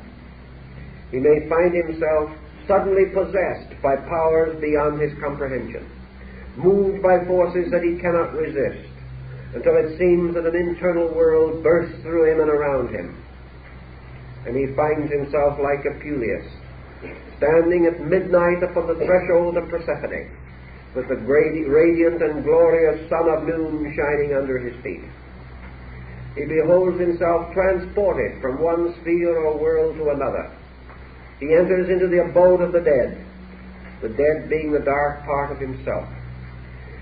He may find himself suddenly possessed by powers beyond his comprehension, moved by forces that he cannot resist, until it seems that an internal world bursts through him and around him. And he finds himself like Apuleius, standing at midnight upon the threshold of Persephone, with the radiant and glorious sun of noon shining under his feet. He beholds himself transported from one sphere or world to another. He enters into the abode of the dead being the dark part of himself.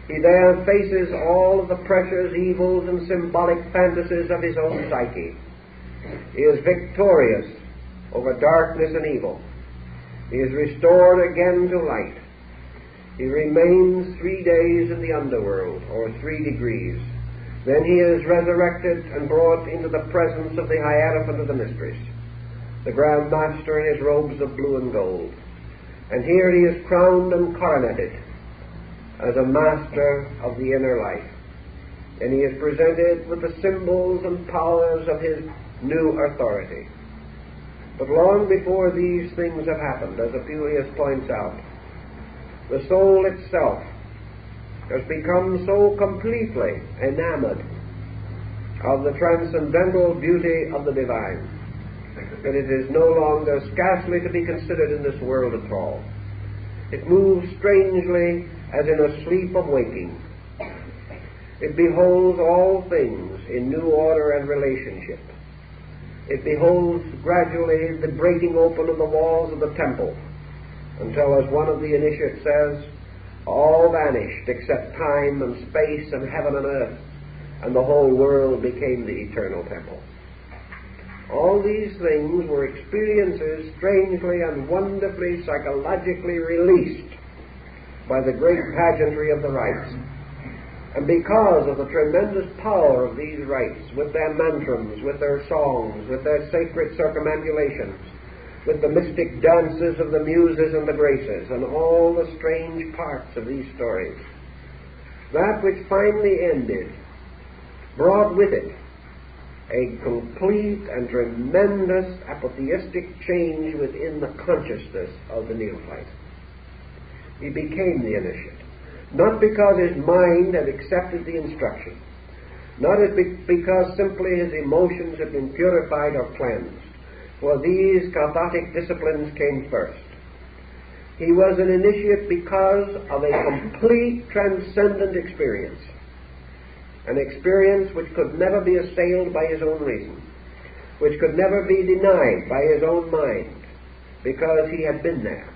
He there faces all of the pressures, evils, and symbolic fantasies of his own psyche. He is victorious over darkness and evil. He is restored again to light. He remains 3 days in the underworld, or 3 degrees. Then he is resurrected and brought into the presence of the Hierophant of the Mysteries, the Grand Master in his robes of blue and gold. And here he is crowned and coroneted as a master of the inner life. And he is presented with the symbols and powers of his new authority. But long before these things have happened, as Apuleius points out, the soul itself has become so completely enamored of the transcendental beauty of the divine that it is no longer scarcely to be considered in this world at all. It moves strangely as in a sleep of waking. It beholds all things in new order and relationship. It beholds gradually the breaking open of the walls of the temple, until, as one of the initiates says, all vanished except time and space and heaven and earth, and the whole world became the eternal temple. All these things were experiences strangely and wonderfully psychologically released by the great pageantry of the rites. And because of the tremendous power of these rites, with their mantrams, with their songs, with their sacred circumambulations, with the mystic dances of the muses and the graces, and all the strange parts of these stories, that which finally ended brought with it a complete and tremendous apotheostic change within the consciousness of the neophyte. He became the initiate, not because his mind had accepted the instruction, not because simply his emotions had been purified or cleansed, for these cathartic disciplines came first. He was an initiate because of a complete transcendent experience, an experience which could never be assailed by his own reason, which could never be denied by his own mind, because he had been there,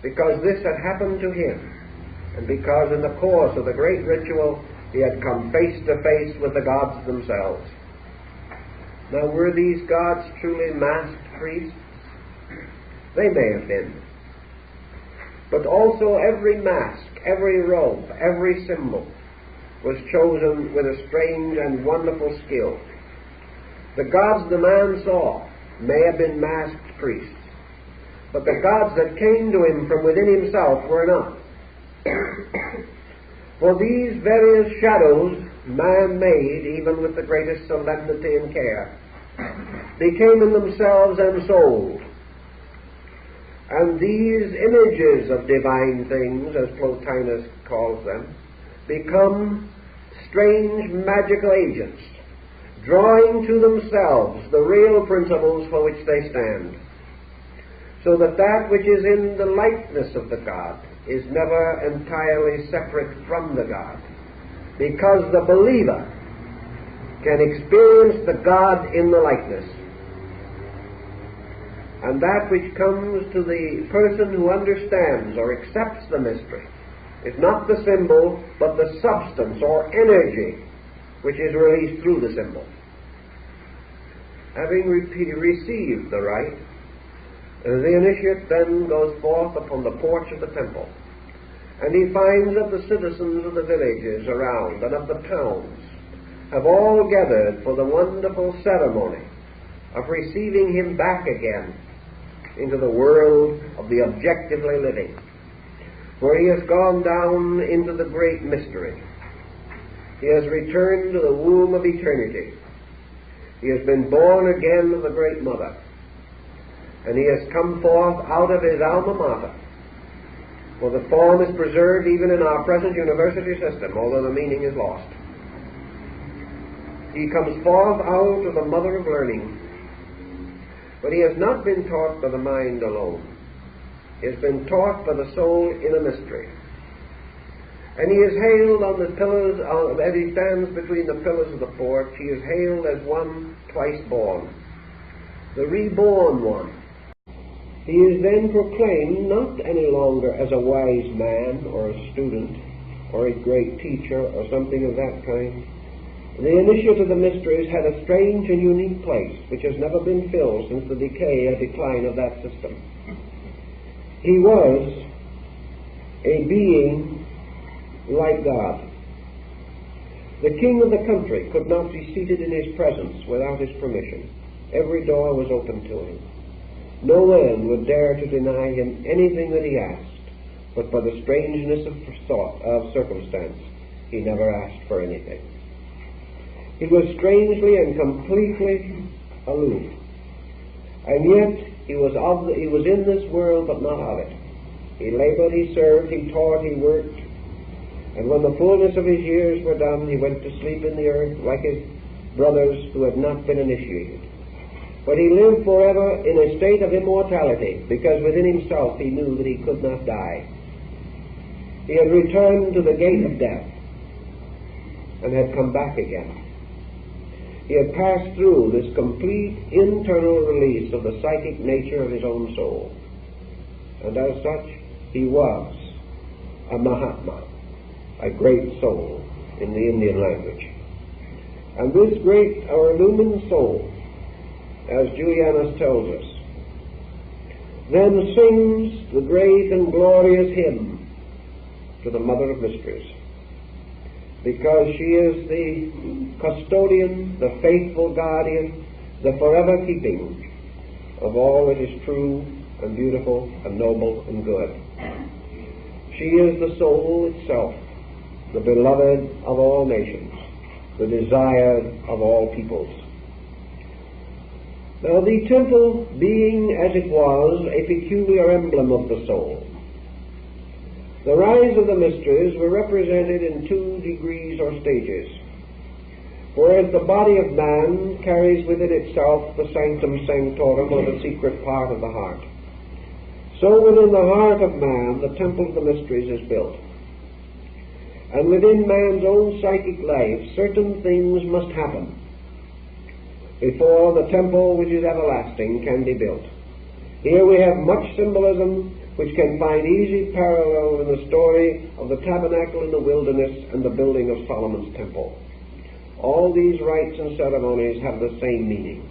because this had happened to him, and because in the course of the great ritual he had come face to face with the gods themselves. Now, were these gods truly masked priests? They may have been. But also every mask, every robe, every symbol was chosen with a strange and wonderful skill. The gods the man saw may have been masked priests, but the gods that came to him from within himself were not. For these various shadows, man-made, even with the greatest solemnity and care, became in themselves ensouled. And these images of divine things, as Plotinus calls them, become strange magical agents, drawing to themselves the real principles for which they stand, so that that which is in the likeness of the God is never entirely separate from the God, because the believer can experience the God in the likeness. And that which comes to the person who understands or accepts the mystery is not the symbol, but the substance or energy which is released through the symbol. Having received the rite, the initiate then goes forth upon the porch of the temple, and he finds that the citizens of the villages around and of the towns have all gathered for the wonderful ceremony of receiving him back again into the world of the objectively living, for he has gone down into the great mystery. He has returned to the womb of eternity. He has been born again of the great mother, and he has come forth out of his alma mater, for the form is preserved even in our present university system, although the meaning is lost. He comes forth out of the mother of learning, but he has not been taught by the mind alone. He has been taught by the soul in a mystery. And he is hailed on the pillars, as he stands between the pillars of the porch, he is hailed as one twice born, the reborn one. He is then proclaimed not any longer as a wise man or a student or a great teacher or something of that kind. The initiate of the mysteries had a strange and unique place which has never been filled since the decay and decline of that system. He was a being like God. The king of the country could not be seated in his presence without his permission. Every door was open to him. No man would dare to deny him anything that he asked, but for the strangeness of thought, of circumstance, he never asked for anything. He was strangely and completely aloof, and yet he was in this world but not of it. He labored, he served, he taught, he worked, and when the fullness of his years were done, he went to sleep in the earth like his brothers who had not been initiated. But he lived forever in a state of immortality, because within himself he knew that he could not die. He had returned to the gate of death and had come back again. He had passed through this complete internal release of the psychic nature of his own soul. And as such, he was a Mahatma, a great soul in the Indian language. And this great or illumined soul as Julian tells us. Then sings the great and glorious hymn to the Mother of Mysteries, because she is the custodian, the faithful guardian, the forever keeping of all that is true and beautiful and noble and good. She is the soul itself, the beloved of all nations, the desired of all peoples. Now, the temple being, as it was, a peculiar emblem of the soul, the rise of the mysteries were represented in 2 degrees or stages. Whereas the body of man carries within itself the sanctum sanctorum, or the secret part of the heart, so within the heart of man the temple of the mysteries is built. And within man's own psychic life certain things must happen before the temple which is everlasting can be built. Here we have much symbolism which can find easy parallel in the story of the tabernacle in the wilderness and the building of Solomon's temple. All these rites and ceremonies have the same meaning.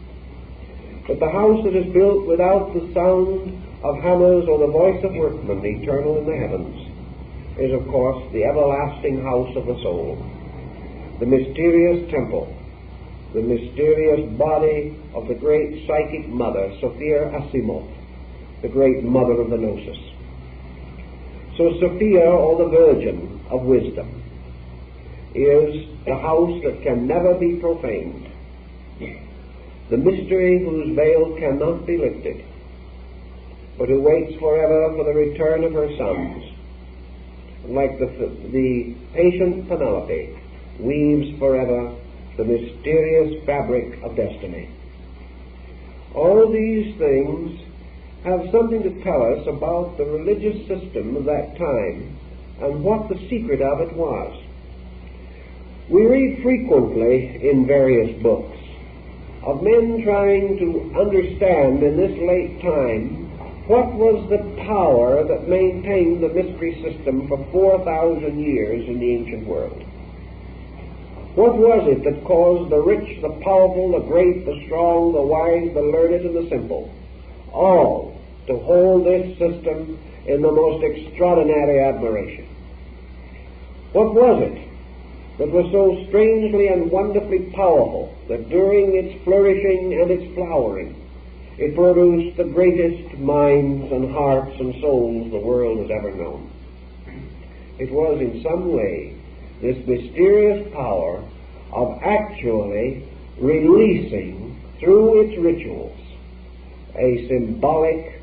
But the house that is built without the sound of hammers or the voice of workmen, eternal in the heavens, is of course the everlasting house of the soul, the mysterious temple, the mysterious body of the great psychic mother, Sophia Asimov, the great mother of the Gnosis. So Sophia, or the Virgin of Wisdom, is the house that can never be profaned, the mystery whose veil cannot be lifted, but who waits forever for the return of her sons, like the patient Penelope, weaves forever the mysterious fabric of destiny. All these things have something to tell us about the religious system of that time and what the secret of it was. We read frequently in various books of men trying to understand in this late time what was the power that maintained the mystery system for 4,000 years in the ancient world. What was it that caused the rich, the powerful, the great, the strong, the wise, the learned, and the simple, all to hold this system in the most extraordinary admiration? What was it that was so strangely and wonderfully powerful that during its flourishing and its flowering it produced the greatest minds and hearts and souls the world has ever known? It was in some way this mysterious power of actually releasing through its rituals a symbolic,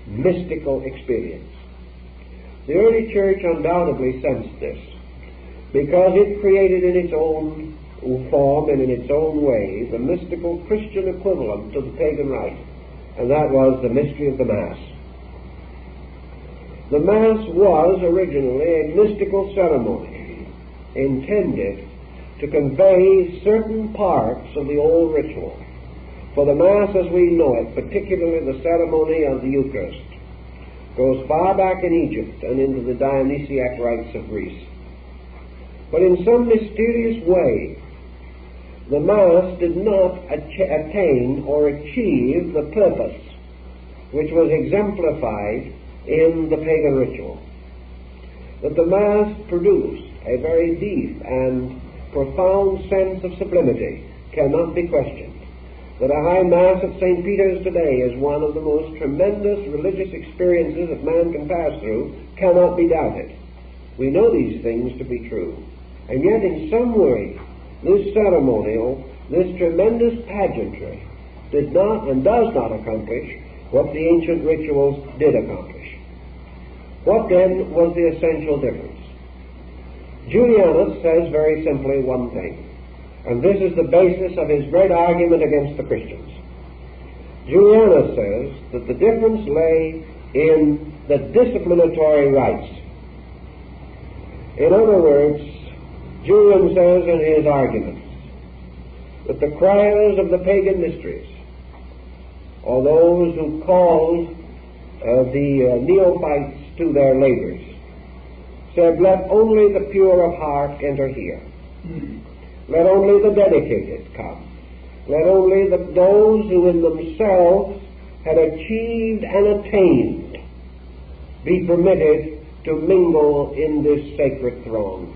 mystical experience. The early church undoubtedly sensed this, because it created in its own form and in its own way the mystical Christian equivalent to the pagan rite, and that was the mystery of the Mass. The Mass was originally a mystical ceremony intended to convey certain parts of the old ritual. For the Mass as we know it, particularly the ceremony of the Eucharist, goes far back in Egypt and into the Dionysiac rites of Greece. But in some mysterious way, the Mass did not attain or achieve the purpose which was exemplified in the pagan ritual. That the Mass produced a very deep and profound sense of sublimity cannot be questioned. That a high Mass at St. Peter's today is one of the most tremendous religious experiences that man can pass through cannot be doubted. We know these things to be true. And yet in some way, this ceremonial, this tremendous pageantry did not and does not accomplish what the ancient rituals did accomplish. What then was the essential difference? Julian says very simply one thing, and this is the basis of his great argument against the Christians. Julian says that the difference lay in the disciplinatory rites. In other words, Julian says in his arguments that the criers of the pagan mysteries, or those who called the neophytes to their labors, said, let only the pure of heart enter here. Let only the dedicated come. let only those who in themselves had achieved and attained be permitted to mingle in this sacred throng.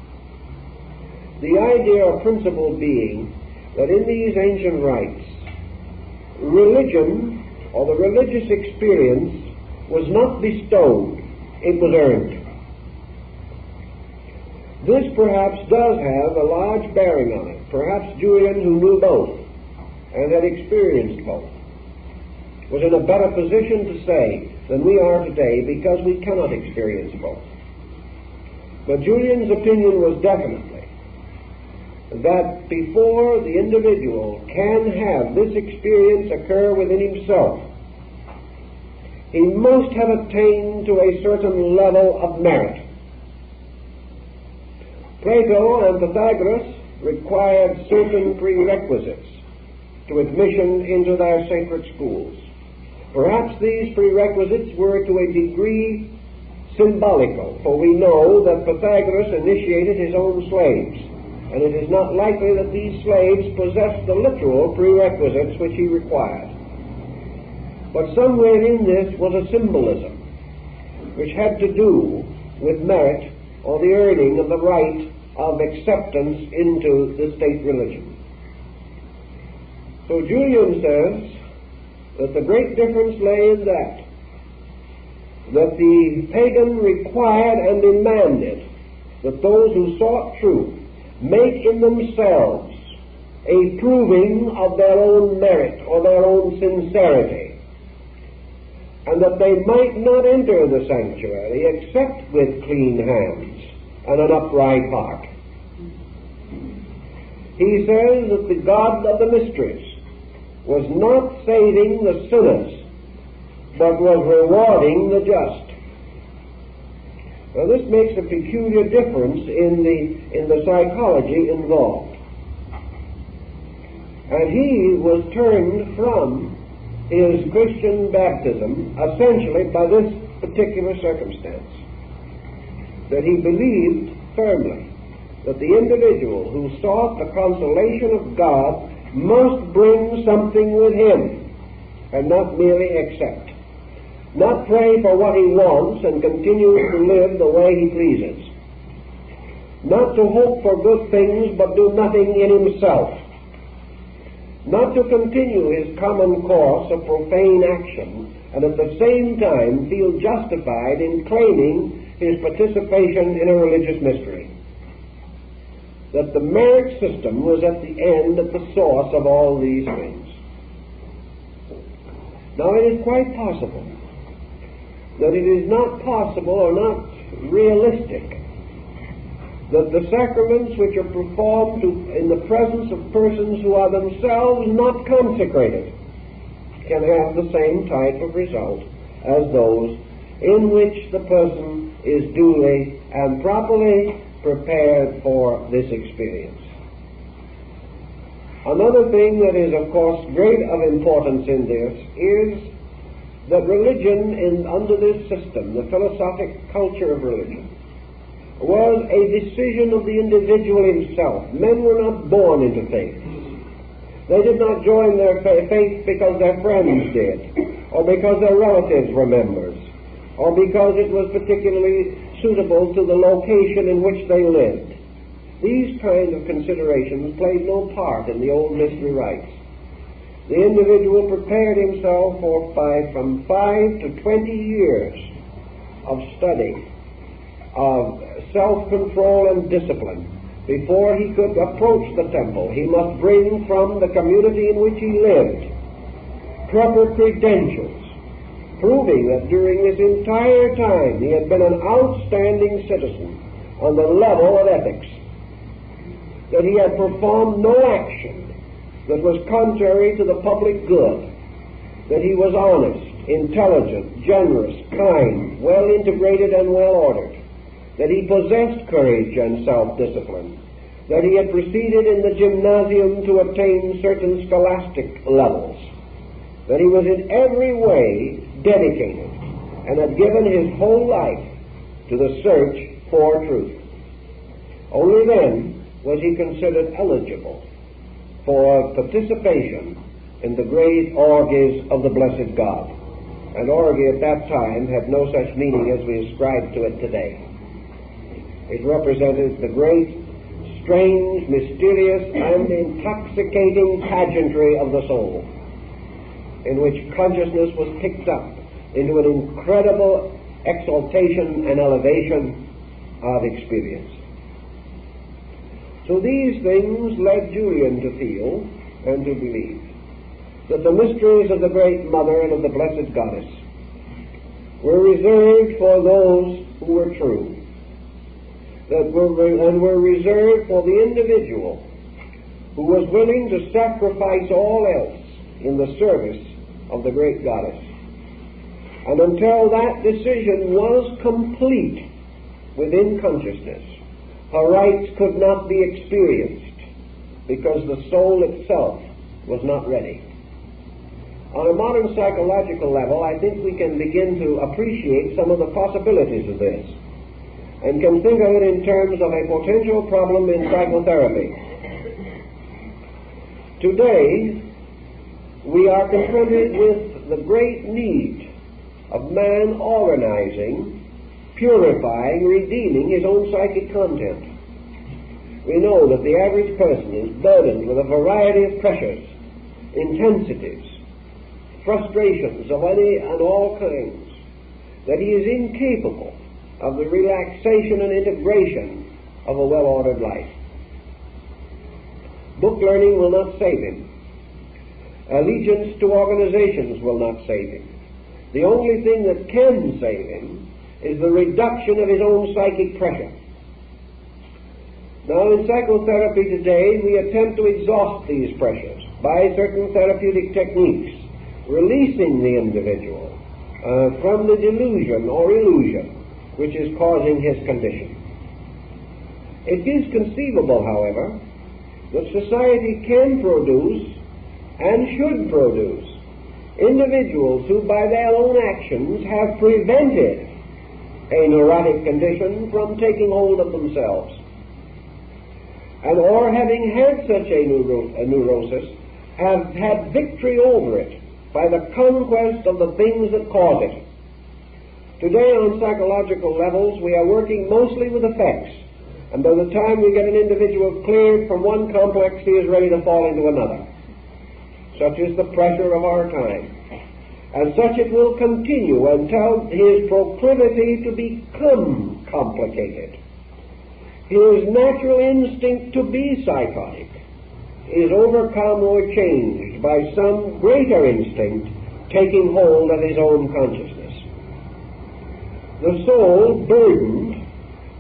The idea or principle being that in these ancient rites, religion or the religious experience was not bestowed, it was earned. This perhaps does have a large bearing on it. Perhaps Julian, who knew both and had experienced both, was in a better position to say than we are today, because we cannot experience both. But Julian's opinion was definitely that before the individual can have this experience occur within himself, he must have attained to a certain level of merit. Plato and Pythagoras required certain prerequisites to admission into their sacred schools. Perhaps these prerequisites were to a degree symbolical, for we know that Pythagoras initiated his own slaves, and it is not likely that these slaves possessed the literal prerequisites which he required. But somewhere in this was a symbolism which had to do with merit or the earning of the right of acceptance into the state religion. So Julian says that the great difference lay in that the pagan required and demanded that those who sought truth make in themselves a proving of their own merit or their own sincerity, and that they might not enter the sanctuary except with clean hands and an upright heart. He says that the God of the mysteries was not saving the sinners, but was rewarding the just. Now this makes a peculiar difference in the psychology involved. And he was turned from his Christian baptism essentially by this particular circumstance, that he believed firmly that the individual who sought the consolation of God must bring something with him and not merely accept. Not pray for what he wants and continue to live the way he pleases. Not to hope for good things but do nothing in himself. Not to continue his common course of profane action and at the same time feel justified in claiming his participation in a religious mystery. That the merit system was at the end, at the source of all these things. Now it is quite possible that it is not possible or not realistic that the sacraments which are performed in the presence of persons who are themselves not consecrated can have the same type of result as those in which the person is duly and properly prepared for this experience. Another thing that is, of course, great of importance in this is that religion, under this system, the philosophic culture of religion, was a decision of the individual himself. Men were not born into faith. They did not join their faith because their friends did, or because their relatives were members, or because it was particularly suitable to the location in which they lived. These kind of considerations played no part in the old mystery rites. The individual prepared himself for from 5 to 20 years of study, of self-control and discipline. Before he could approach the temple, he must bring from the community in which he lived proper credentials, proving that during this entire time he had been an outstanding citizen on the level of ethics, that he had performed no action that was contrary to the public good, that he was honest, intelligent, generous, kind, well integrated and well ordered, that he possessed courage and self-discipline, that he had proceeded in the gymnasium to attain certain scholastic levels, that he was in every way dedicated and had given his whole life to the search for truth. Only then was he considered eligible for participation in the great orgies of the blessed God. An orgy at that time had no such meaning as we ascribe to it today. It represented the great, strange, mysterious, and intoxicating pageantry of the soul, in which consciousness was picked up into an incredible exaltation and elevation of experience. So these things led Julian to feel and to believe that the mysteries of the Great Mother and of the Blessed Goddess were reserved for those who were true, and were reserved for the individual who was willing to sacrifice all else in the service of the Great Goddess. And until that decision was complete within consciousness, her rights could not be experienced because the soul itself was not ready. On a modern psychological level, I think we can begin to appreciate some of the possibilities of this, and can think of it in terms of a potential problem in psychotherapy. Today, we are confronted with the great need of man organizing, purifying, redeeming his own psychic content. We know that the average person is burdened with a variety of pressures, intensities, frustrations of any and all kinds, that he is incapable of the relaxation and integration of a well-ordered life. Book learning will not save him. Allegiance to organizations will not save him. The only thing that can save him is the reduction of his own psychic pressure. Now, in psychotherapy today, we attempt to exhaust these pressures by certain therapeutic techniques, releasing the individual from the delusion or illusion which is causing his condition. It is conceivable, however, that society can produce and should produce individuals who by their own actions have prevented a neurotic condition from taking hold of themselves, and or having had such a neurosis, have had victory over it by the conquest of the things that cause it. Today, on psychological levels, we are working mostly with effects, and by the time we get an individual cleared from one complex, he is ready to fall into another. Such is the pressure of our time. And such it will continue until his proclivity to become complicated, his natural instinct to be psychotic, is overcome or changed by some greater instinct taking hold of his own consciousness. The soul, burdened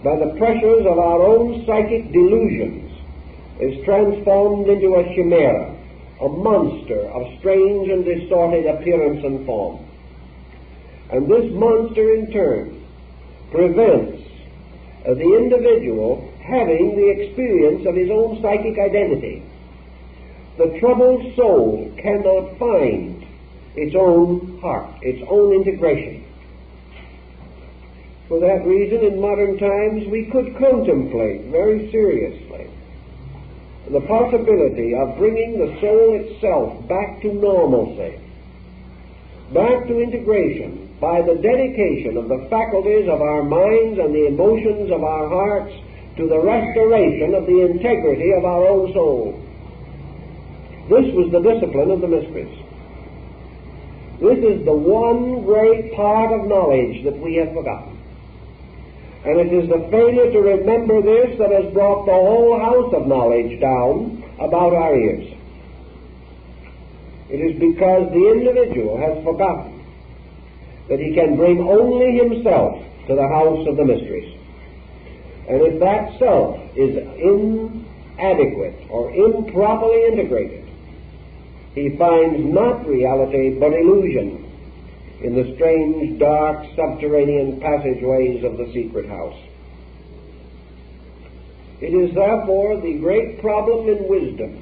by the pressures of our own psychic delusions, is transformed into a chimera, a monster of strange and distorted appearance and form. And this monster, in turn, prevents the individual having the experience of his own psychic identity. The troubled soul cannot find its own heart, its own integration. For that reason, in modern times, we could contemplate very seriously the possibility of bringing the soul itself back to normalcy, back to integration, by the dedication of the faculties of our minds and the emotions of our hearts to the restoration of the integrity of our own soul. This was the discipline of the mysteries. This is the one great part of knowledge that we have forgotten. And it is the failure to remember this that has brought the whole house of knowledge down about our ears. It is because the individual has forgotten that he can bring only himself to the house of the mysteries. And if that self is inadequate or improperly integrated, he finds not reality but illusion in the strange, dark, subterranean passageways of the secret house. It is therefore the great problem in wisdom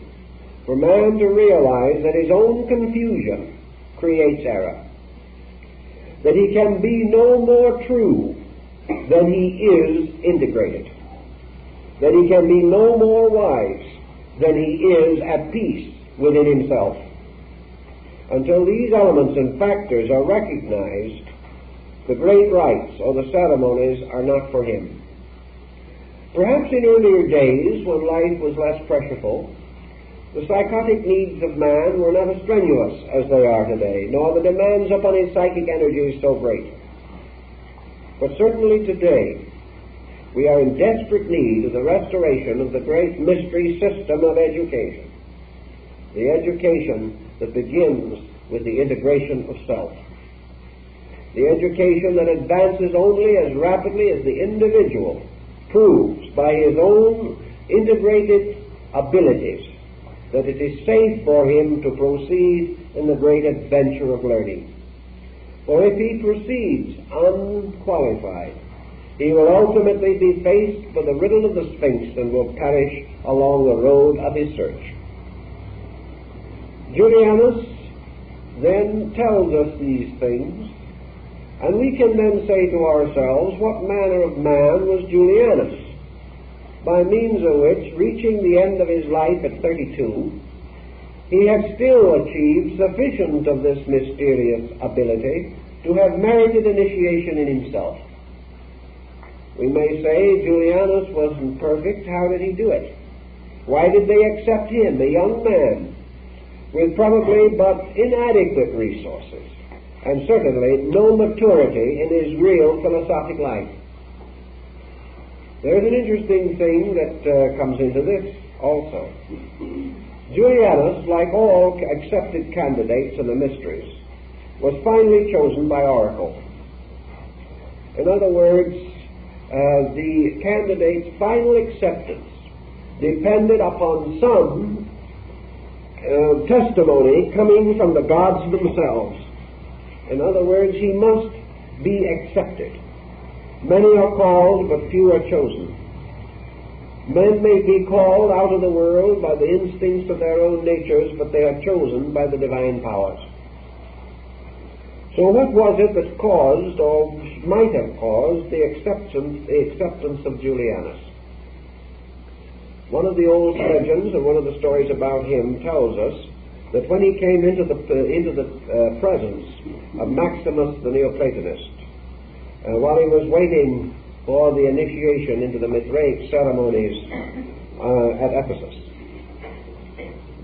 for man to realize that his own confusion creates error, that he can be no more true than he is integrated, that he can be no more wise than he is at peace within himself. Until these elements and factors are recognized, the great rites or the ceremonies are not for him. Perhaps in earlier days, when life was less pressureful, the psychotic needs of man were not as strenuous as they are today, nor the demands upon his psychic energies so great. But certainly today, we are in desperate need of the restoration of the great mystery system of education. The education that begins with the integration of self. The education that advances only as rapidly as the individual proves by his own integrated abilities that it is safe for him to proceed in the great adventure of learning. For if he proceeds unqualified, he will ultimately be faced with the riddle of the Sphinx and will perish along the road of his search. Julianus then tells us these things, and we can then say to ourselves, what manner of man was Julianus, by means of which, reaching the end of his life at 32, he had still achieved sufficient of this mysterious ability to have merited initiation in himself. We may say Julianus wasn't perfect. How did he do it? Why did they accept him, a young man, with probably but inadequate resources, and certainly no maturity in his real philosophic life? There's an interesting thing that comes into this also. Julianus, like all accepted candidates in the mysteries, was finally chosen by oracle. In other words, the candidate's final acceptance depended upon some testimony coming from the gods themselves. In other words, he must be accepted. Many are called, but few are chosen. Men may be called out of the world by the instincts of their own natures, but they are chosen by the divine powers. So what was it that caused, or might have caused, the acceptance of Julianus? One of the old legends, and one of the stories about him, tells us that when he came into the presence of Maximus the Neoplatonist, while he was waiting for the initiation into the Mithraic ceremonies at Ephesus,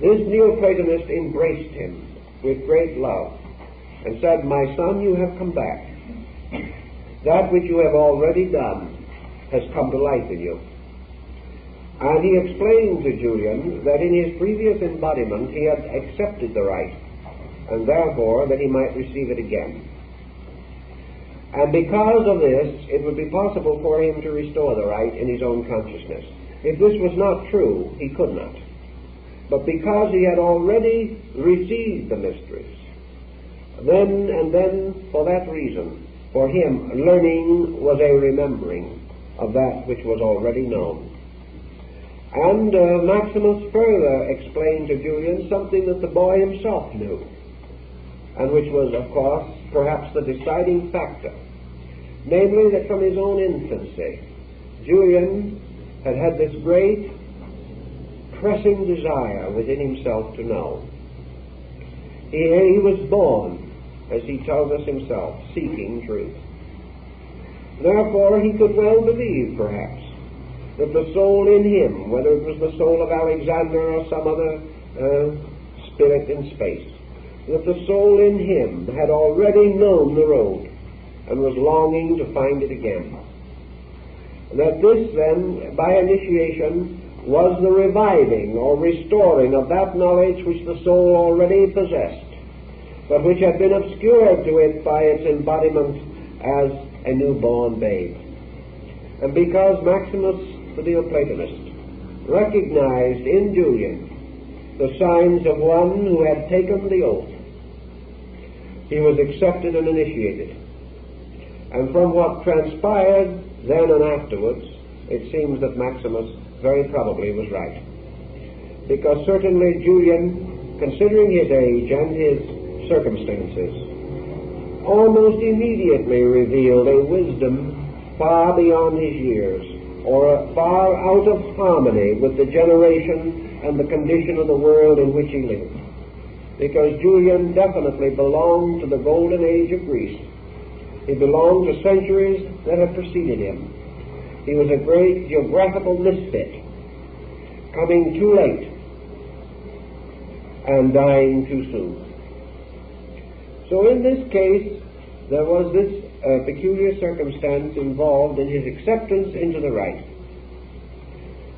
this Neoplatonist embraced him with great love and said, "My son, you have come back. That which you have already done has come to life in you." And he explained to Julian that in his previous embodiment he had accepted the right, and therefore that he might receive it again. And because of this, it would be possible for him to restore the right in his own consciousness. If this was not true, he could not. But because he had already received the mysteries, then for that reason, for him, learning was a remembering of that which was already known. And Maximus further explained to Julian something that the boy himself knew, and which was, of course, perhaps the deciding factor, namely that from his own infancy, Julian had had this great, pressing desire within himself to know. He was born, as he tells us himself, seeking truth. Therefore, he could well believe, perhaps, that the soul in him, whether it was the soul of Alexander or some other spirit in space, that the soul in him had already known the road and was longing to find it again. That this then, by initiation, was the reviving or restoring of that knowledge which the soul already possessed, but which had been obscured to it by its embodiment as a newborn babe. And because Maximus the Neoplatonist recognized in Julian the signs of one who had taken the oath, he was accepted and initiated. And from what transpired then and afterwards, it seems that Maximus very probably was right. Because certainly Julian, considering his age and his circumstances, almost immediately revealed a wisdom far beyond his years, or far out of harmony with the generation and the condition of the world in which he lived. Because Julian definitely belonged to the golden age of Greece. He belonged to centuries that had preceded him. He was a great geographical misfit, coming too late and dying too soon. So in this case, there was this peculiar circumstance involved in his acceptance into the right.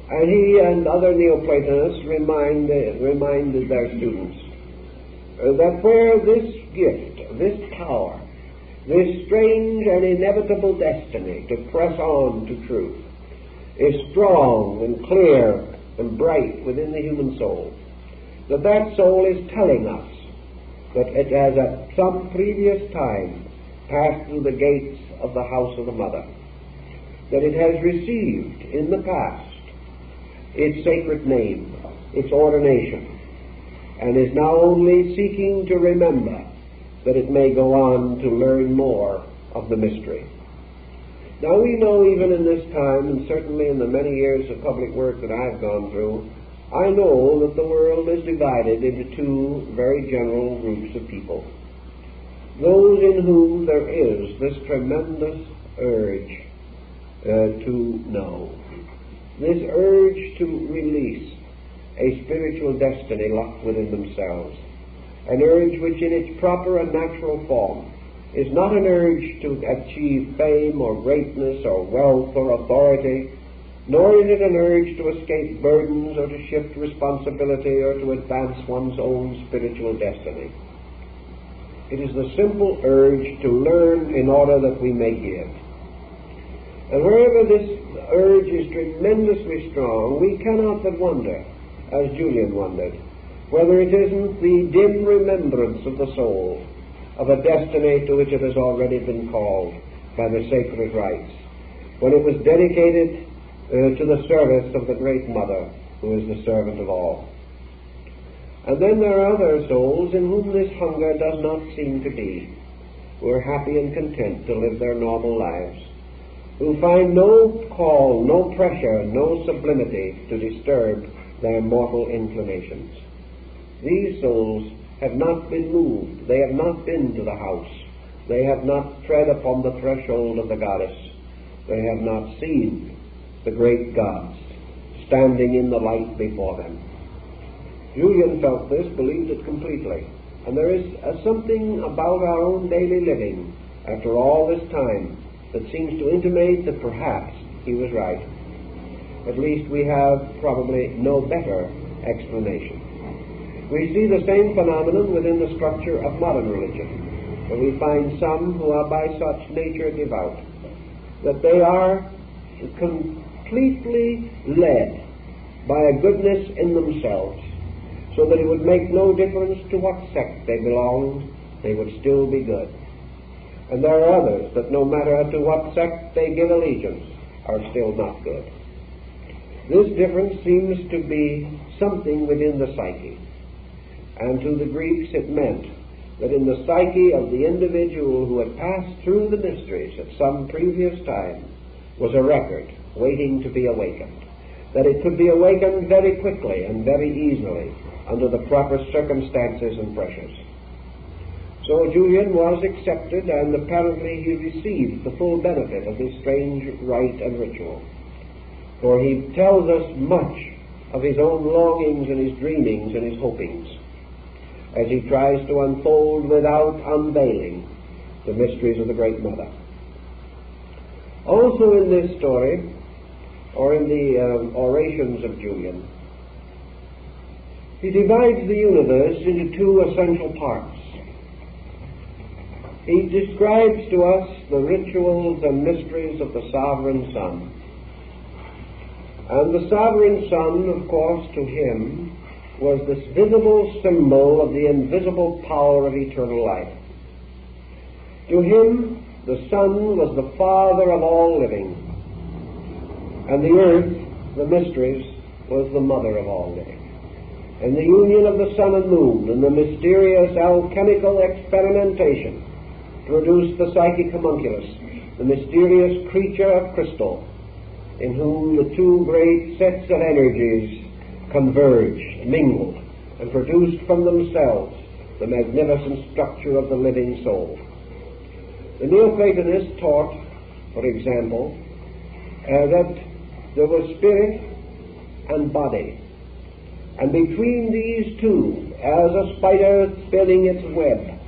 And he and other Neoplatonists reminded their students that where this gift, this power, this strange and inevitable destiny to press on to truth is strong and clear and bright within the human soul, that soul is telling us that it has at some previous time passed through the gates of the house of the mother, that it has received in the past its sacred name, its ordination, and is now only seeking to remember that it may go on to learn more of the mystery. Now we know even in this time, and certainly in the many years of public work that I've gone through, I know that the world is divided into two very general groups of people. Those in whom there is this tremendous urge to know, this urge to release a spiritual destiny locked within themselves, an urge which in its proper and natural form is not an urge to achieve fame or greatness or wealth or authority, nor is it an urge to escape burdens or to shift responsibility or to advance one's own spiritual destiny. It is the simple urge to learn in order that we may give. And wherever this urge is tremendously strong, we cannot but wonder, as Julian wondered, whether it isn't the dim remembrance of the soul of a destiny to which it has already been called by the sacred rites, when it was dedicated to the service of the great Mother, who is the servant of all. And then there are other souls in whom this hunger does not seem to be, who are happy and content to live their normal lives, who find no call, no pressure, no sublimity to disturb their mortal inclinations. These souls have not been moved. They have not been to the house. They have not tread upon the threshold of the goddess. They have not seen the great gods standing in the light before them. Julian felt this, believed it completely. And there is something about our own daily living after all this time that seems to intimate that perhaps he was right. At least we have probably no better explanation. We see the same phenomenon within the structure of modern religion, where we find some who are by such nature devout, that they are completely led by a goodness in themselves, so that it would make no difference to what sect they belonged, they would still be good. And there are others that no matter to what sect they give allegiance, are still not good. This difference seems to be something within the psyche. And to the Greeks it meant that in the psyche of the individual who had passed through the mysteries at some previous time was a record waiting to be awakened, that it could be awakened very quickly and very easily under the proper circumstances and pressures. So Julian was accepted, and apparently he received the full benefit of this strange rite and ritual, for he tells us much of his own longings and his dreamings and his hopings, as he tries to unfold without unveiling the mysteries of the Great Mother. Also in this story, or in the orations of Julian, he divides the universe into two essential parts. He describes to us the rituals and mysteries of the sovereign Son. And the sovereign Son, of course, to him, was this visible symbol of the invisible power of eternal life. To him, the Son was the Father of all living, and the earth, the mysteries, was the mother of all living. And the union of the sun and moon and the mysterious alchemical experimentation produced the psychic homunculus, the mysterious creature of crystal, in whom the two great sets of energies converged, mingled, and produced from themselves the magnificent structure of the living soul. The Neoplatonists taught, for example, that there was spirit and body, and between these two, as a spider spinning its web,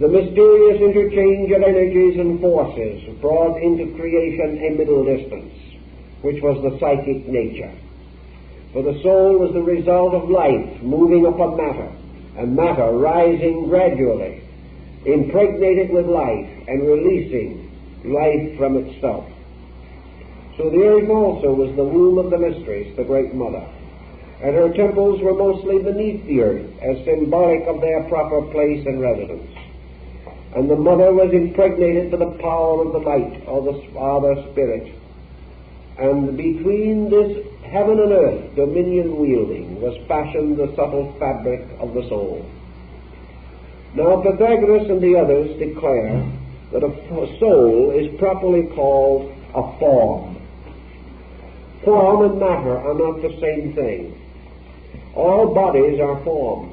the mysterious interchange of energies and forces brought into creation a middle distance, which was the psychic nature. For the soul was the result of life moving upon matter, and matter rising gradually, impregnated with life and releasing life from itself. So the earth also was the womb of the mysteries, the great mother, and her temples were mostly beneath the earth as symbolic of their proper place and residence. And the mother was impregnated by the power of the light, or the Father Spirit. And between this heaven and earth, dominion wielding, was fashioned the subtle fabric of the soul. Now Pythagoras and the others declare that a soul is properly called a form. Form and matter are not the same thing. All bodies are forms.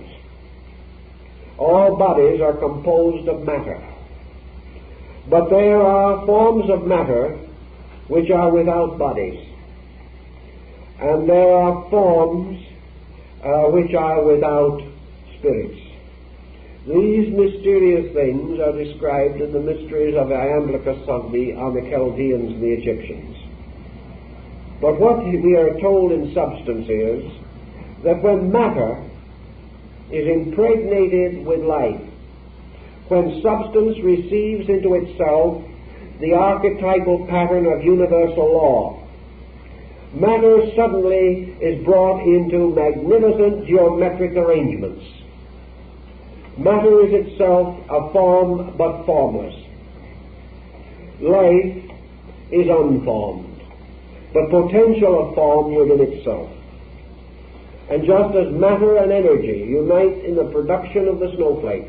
All bodies are composed of matter. But there are forms of matter which are without bodies. And there are forms which are without spirits. These mysterious things are described in the mysteries of Iamblichus on the Chaldeans and the Egyptians. But what we are told in substance is that when matter is impregnated with life, when substance receives into itself the archetypal pattern of universal law, matter suddenly is brought into magnificent geometric arrangements. Matter is itself a form but formless. Life is unformed, but potential of form within itself. And just as matter and energy unite in the production of the snowflake,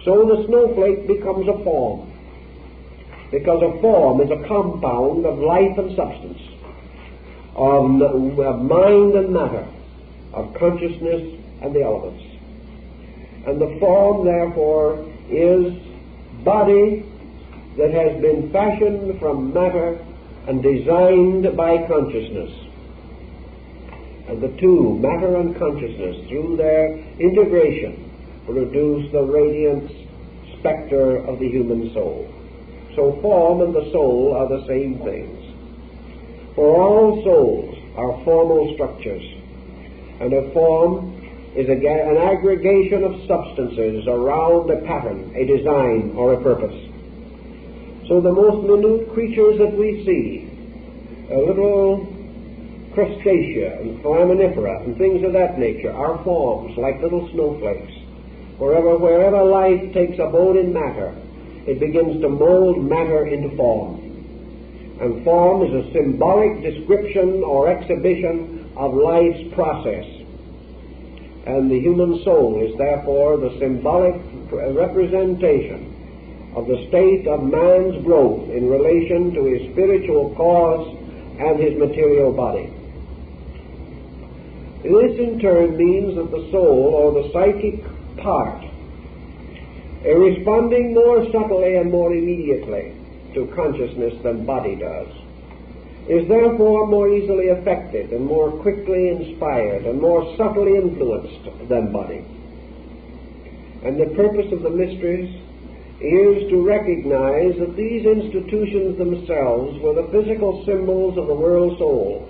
so the snowflake becomes a form, because a form is a compound of life and substance, of mind and matter, of consciousness and the elements. And the form, therefore, is body that has been fashioned from matter and designed by consciousness. And the two, matter and consciousness, through their integration, produce the radiant spectre of the human soul. So form and the soul are the same things. For all souls are formal structures, and a form is an aggregation of substances around a pattern, a design, or a purpose. So the most minute creatures that we see, little crustacea and foraminifera and things of that nature, are forms like little snowflakes. Wherever life takes abode in matter, it begins to mold matter into form. And form is a symbolic description or exhibition of life's process. And the human soul is therefore the symbolic representation of the state of man's growth in relation to his spiritual cause and his material body. This in turn means that the soul, or the psychic part, responding more subtly and more immediately to consciousness than body does, is therefore more easily affected and more quickly inspired and more subtly influenced than body. And the purpose of the mysteries is to recognize that these institutions themselves were the physical symbols of the world soul.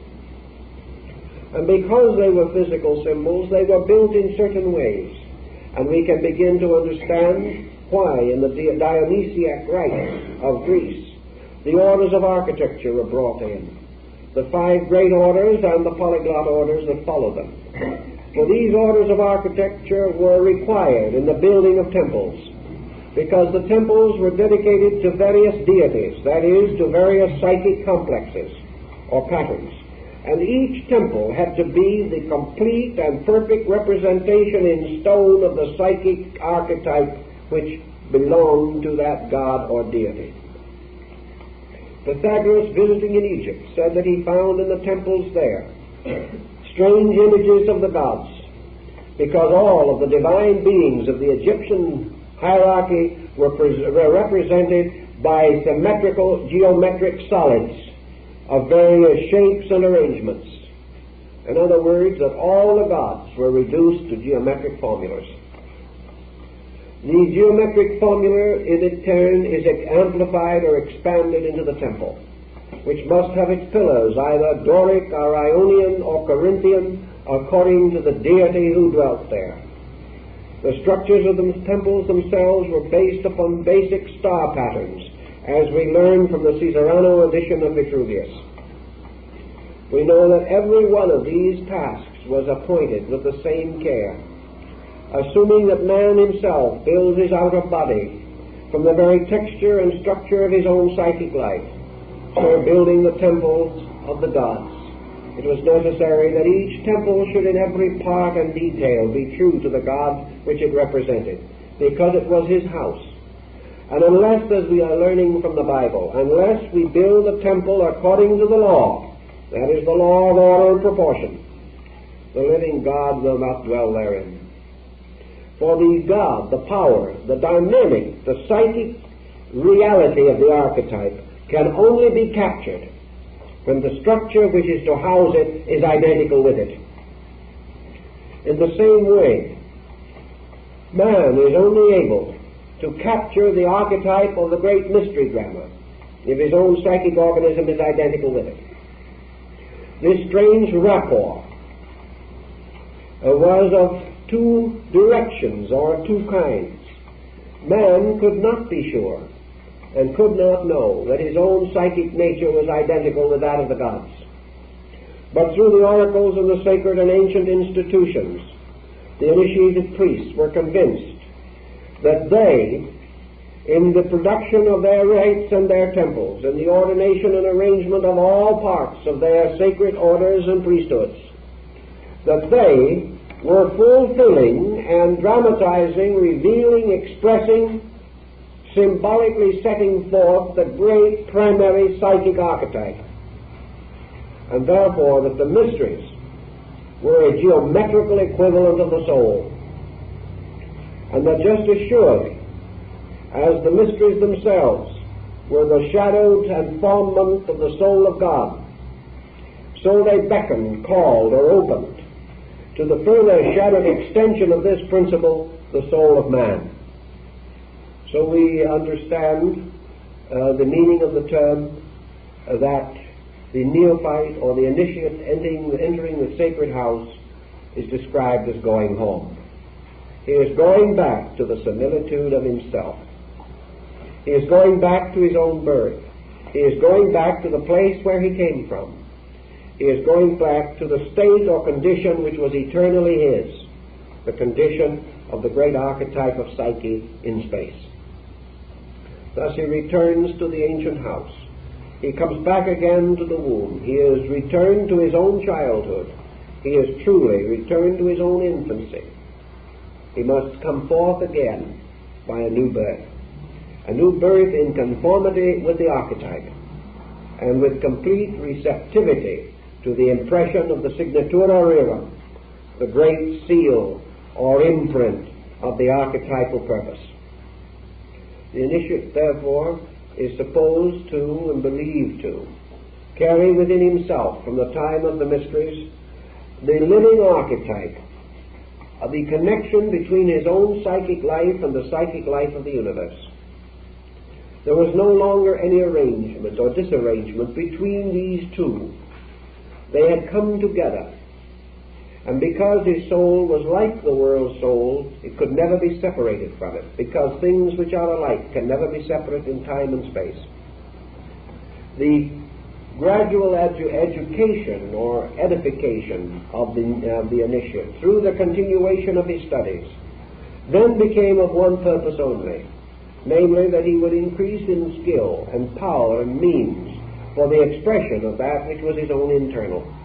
And because they were physical symbols, they were built in certain ways. And we can begin to understand why in the Dionysiac rites of Greece the orders of architecture were brought in, the 5 great orders and the polyglot orders that follow them. For these orders of architecture were required in the building of temples, because the temples were dedicated to various deities, that is, to various psychic complexes or patterns. And each temple had to be the complete and perfect representation in stone of the psychic archetype which belonged to that god or deity. Pythagoras, visiting in Egypt, said that he found in the temples there strange images of the gods, because all of the divine beings of the Egyptian hierarchy were represented by symmetrical geometric solids of various shapes and arrangements. In other words, that all the gods were reduced to geometric formulas. The geometric formula in turn is amplified or expanded into the temple, which must have its pillars either Doric or Ionian or Corinthian, according to the deity who dwelt there. The structures of the temples themselves were based upon basic star patterns, as we learn from the Caesarano edition of Vitruvius. We know that every one of these tasks was appointed with the same care, assuming that man himself builds his outer body from the very texture and structure of his own psychic life, so building the temples of the gods. It was necessary that each temple should in every part and detail be true to the God which it represented, because it was his house. And unless, as we are learning from the Bible, unless we build a temple according to the law, that is the law of order and proportion, the living God will not dwell therein. For the God, the power, the dynamic, the psychic reality of the archetype can only be captured when the structure which is to house it is identical with it. In the same way, man is only able to capture the archetype of the great mystery drama if his own psychic organism is identical with it. This strange rapport was of two directions or two kinds. Man could not be sure and could not know that his own psychic nature was identical with that of the gods. But through the oracles and the sacred and ancient institutions, the initiated priests were convinced that they, in the production of their rites and their temples, in the ordination and arrangement of all parts of their sacred orders and priesthoods, that they were fulfilling and dramatizing, revealing, expressing, symbolically setting forth the great primary psychic archetype, and therefore that the mysteries were a geometrical equivalent of the soul, and that just as surely as the mysteries themselves were the shadowed informment of the soul of God, so they beckoned, called, or opened to the further shadowed extension of this principle, the soul of man. So we understand the meaning of the term that the neophyte or the initiate entering the sacred house is described as going home. He is going back to the similitude of himself. He is going back to his own birth. He is going back to the place where he came from. He is going back to the state or condition which was eternally his, the condition of the great archetype of psyche in space. Thus he returns to the ancient house. He comes back again to the womb. He is returned to his own childhood. He is truly returned to his own infancy. He must come forth again by a new birth in conformity with the archetype, and with complete receptivity to the impression of the signatura rerum, the great seal or imprint of the archetypal purpose. The initiate, therefore, is supposed to and believed to carry within himself, from the time of the mysteries, the living archetype of the connection between his own psychic life and the psychic life of the universe. There was no longer any arrangement or disarrangement between these two. They had come together. And because his soul was like the world's soul, it could never be separated from it, because things which are alike can never be separate in time and space. The gradual education or edification of the initiate through the continuation of his studies then became of one purpose only, namely that he would increase in skill and power and means for the expression of that which was his own internal.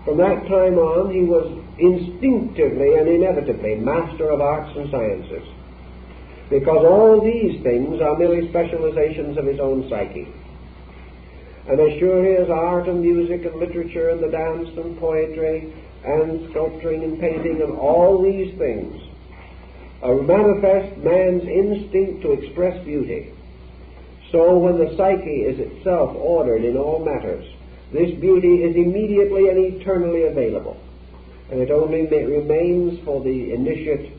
From that time on, he was instinctively and inevitably master of arts and sciences, because all these things are merely specializations of his own psyche. And as surely as art and music and literature and the dance and poetry and sculpturing and painting and all these things manifest man's instinct to express beauty, so when the psyche is itself ordered in all matters, this beauty is immediately and eternally available, and it only remains for the initiate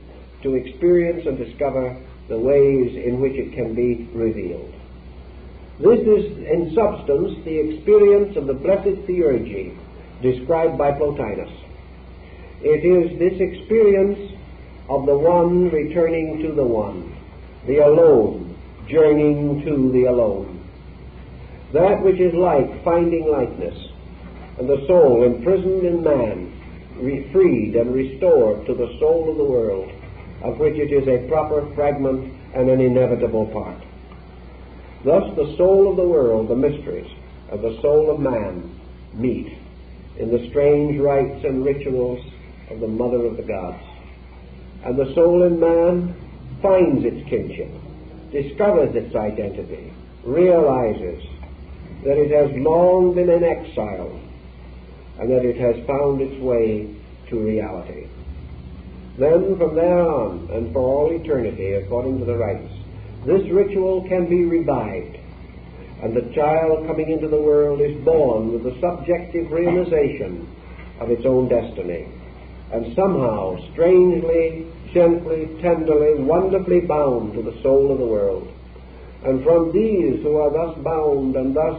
to experience and discover the ways in which it can be revealed. This is, in substance, the experience of the blessed theurgy described by Plotinus. It is this experience of the one returning to the one, the alone journeying to the alone. That which is like finding likeness, and the soul imprisoned in man, freed and restored to the soul of the world, of which it is a proper fragment and an inevitable part. Thus the soul of the world, the mysteries of the soul of man, meet in the strange rites and rituals of the Mother of the Gods. And the soul in man finds its kinship, discovers its identity, realizes that it has long been in exile, and that it has found its way to reality. Then from there on, and for all eternity, according to the rites, this ritual can be revived, and the child coming into the world is born with the subjective realization of its own destiny, and somehow, strangely, gently, tenderly, wonderfully bound to the soul of the world. And from these who are thus bound and thus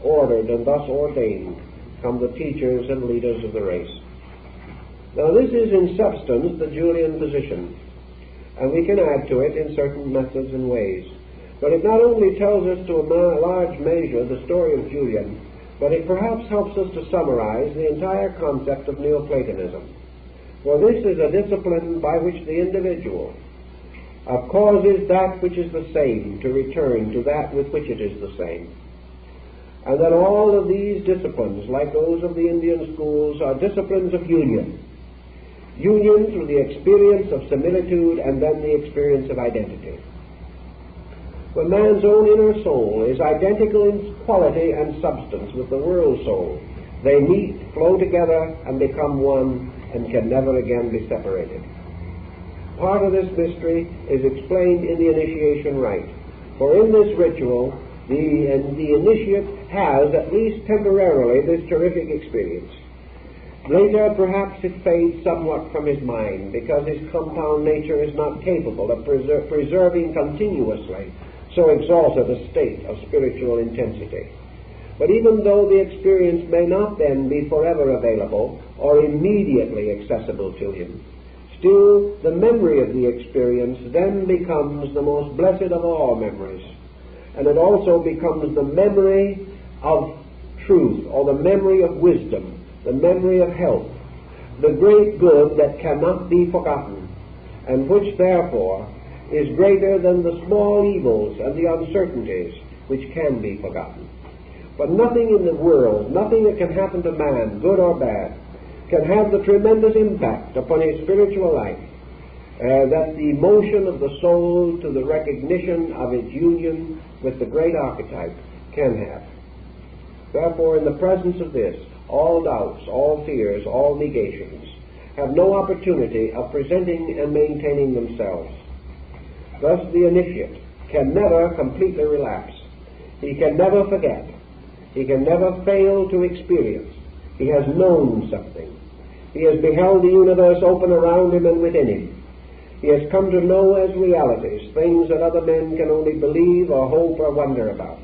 ordered and thus ordained come the teachers and leaders of the race. Now this is in substance the Julian position, and we can add to it in certain methods and ways. But it not only tells us to a large measure the story of Julian, but it perhaps helps us to summarize the entire concept of Neoplatonism. For this is a discipline by which the individual causes that which is the same to return to that with which it is the same. And that all of these disciplines, like those of the Indian schools, are disciplines of union. Union through the experience of similitude and then the experience of identity. When man's own inner soul is identical in quality and substance with the world soul, they meet, flow together, and become one, and can never again be separated. Part of this mystery is explained in the initiation rite. For in this ritual, the initiate has, at least temporarily, this terrific experience. Later, perhaps it fades somewhat from his mind, because his compound nature is not capable of preserving continuously so exalted a state of spiritual intensity. But even though the experience may not then be forever available or immediately accessible to him, still the memory of the experience then becomes the most blessed of all memories. And it also becomes the memory of truth, or the memory of wisdom, the memory of health, the great good that cannot be forgotten, and which therefore is greater than the small evils and the uncertainties which can be forgotten. But nothing in the world, nothing that can happen to man, good or bad, can have the tremendous impact upon his spiritual life that the motion of the soul to the recognition of its union with the great archetype can have. Therefore, in the presence of this, all doubts, all fears, all negations have no opportunity of presenting and maintaining themselves. Thus the initiate can never completely relapse. He can never forget. He can never fail to experience. He has known something. He has beheld the universe open around him and within him. He has come to know as realities things that other men can only believe or hope or wonder about.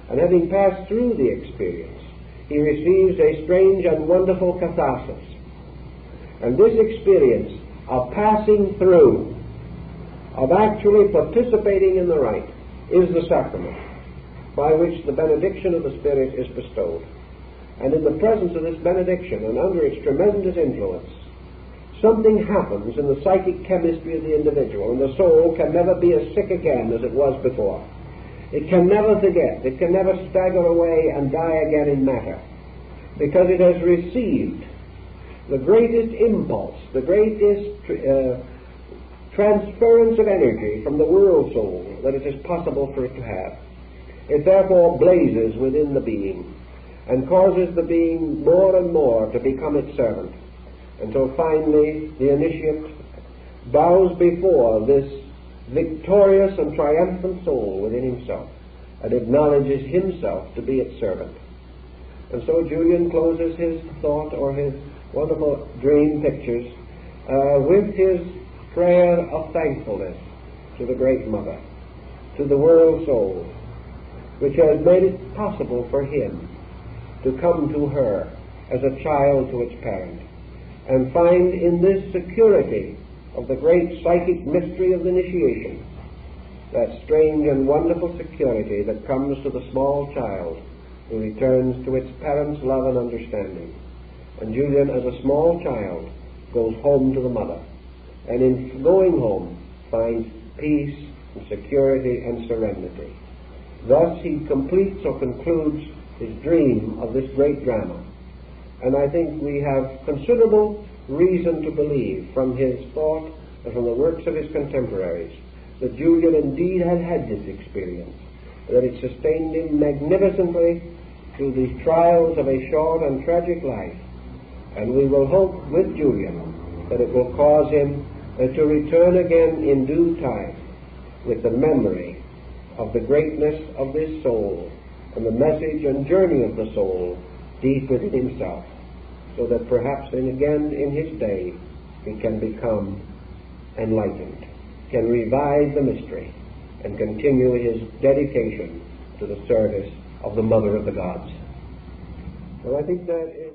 And having passed through the experience, he receives a strange and wonderful catharsis. And this experience of passing through, of actually participating in the rite, is the sacrament by which the benediction of the Spirit is bestowed. And in the presence of this benediction, and under its tremendous influence, something happens in the psychic chemistry of the individual, and the soul can never be as sick again as it was before. It can never forget. It can never stagger away and die again in matter, because it has received the greatest impulse, the greatest transference of energy from the world soul that it is possible for it to have. It therefore blazes within the being and causes the being more and more to become its servant, until finally the initiate bows before this victorious and triumphant soul within himself and acknowledges himself to be its servant. And so Julian closes his thought, or his wonderful dream pictures, with his prayer of thankfulness to the Great Mother, to the world soul, which has made it possible for him to come to her as a child to its parent, and find in this security of the great psychic mystery of the initiation that strange and wonderful security that comes to the small child who returns to its parents' love and understanding. And Julian, as a small child, goes home to the mother, and in going home finds peace and security and serenity. Thus he completes or concludes his dream of this great drama. And I think we have considerable reason to believe from his thought and from the works of his contemporaries that Julian indeed had had this experience, that it sustained him magnificently through the trials of a short and tragic life. And we will hope with Julian that it will cause him to return again in due time with the memory of the greatness of this soul and the message and journey of the soul deep within himself, so that perhaps again in his day he can become enlightened, can revive the mystery, and continue his dedication to the service of the Mother of the Gods. Well, I think that is...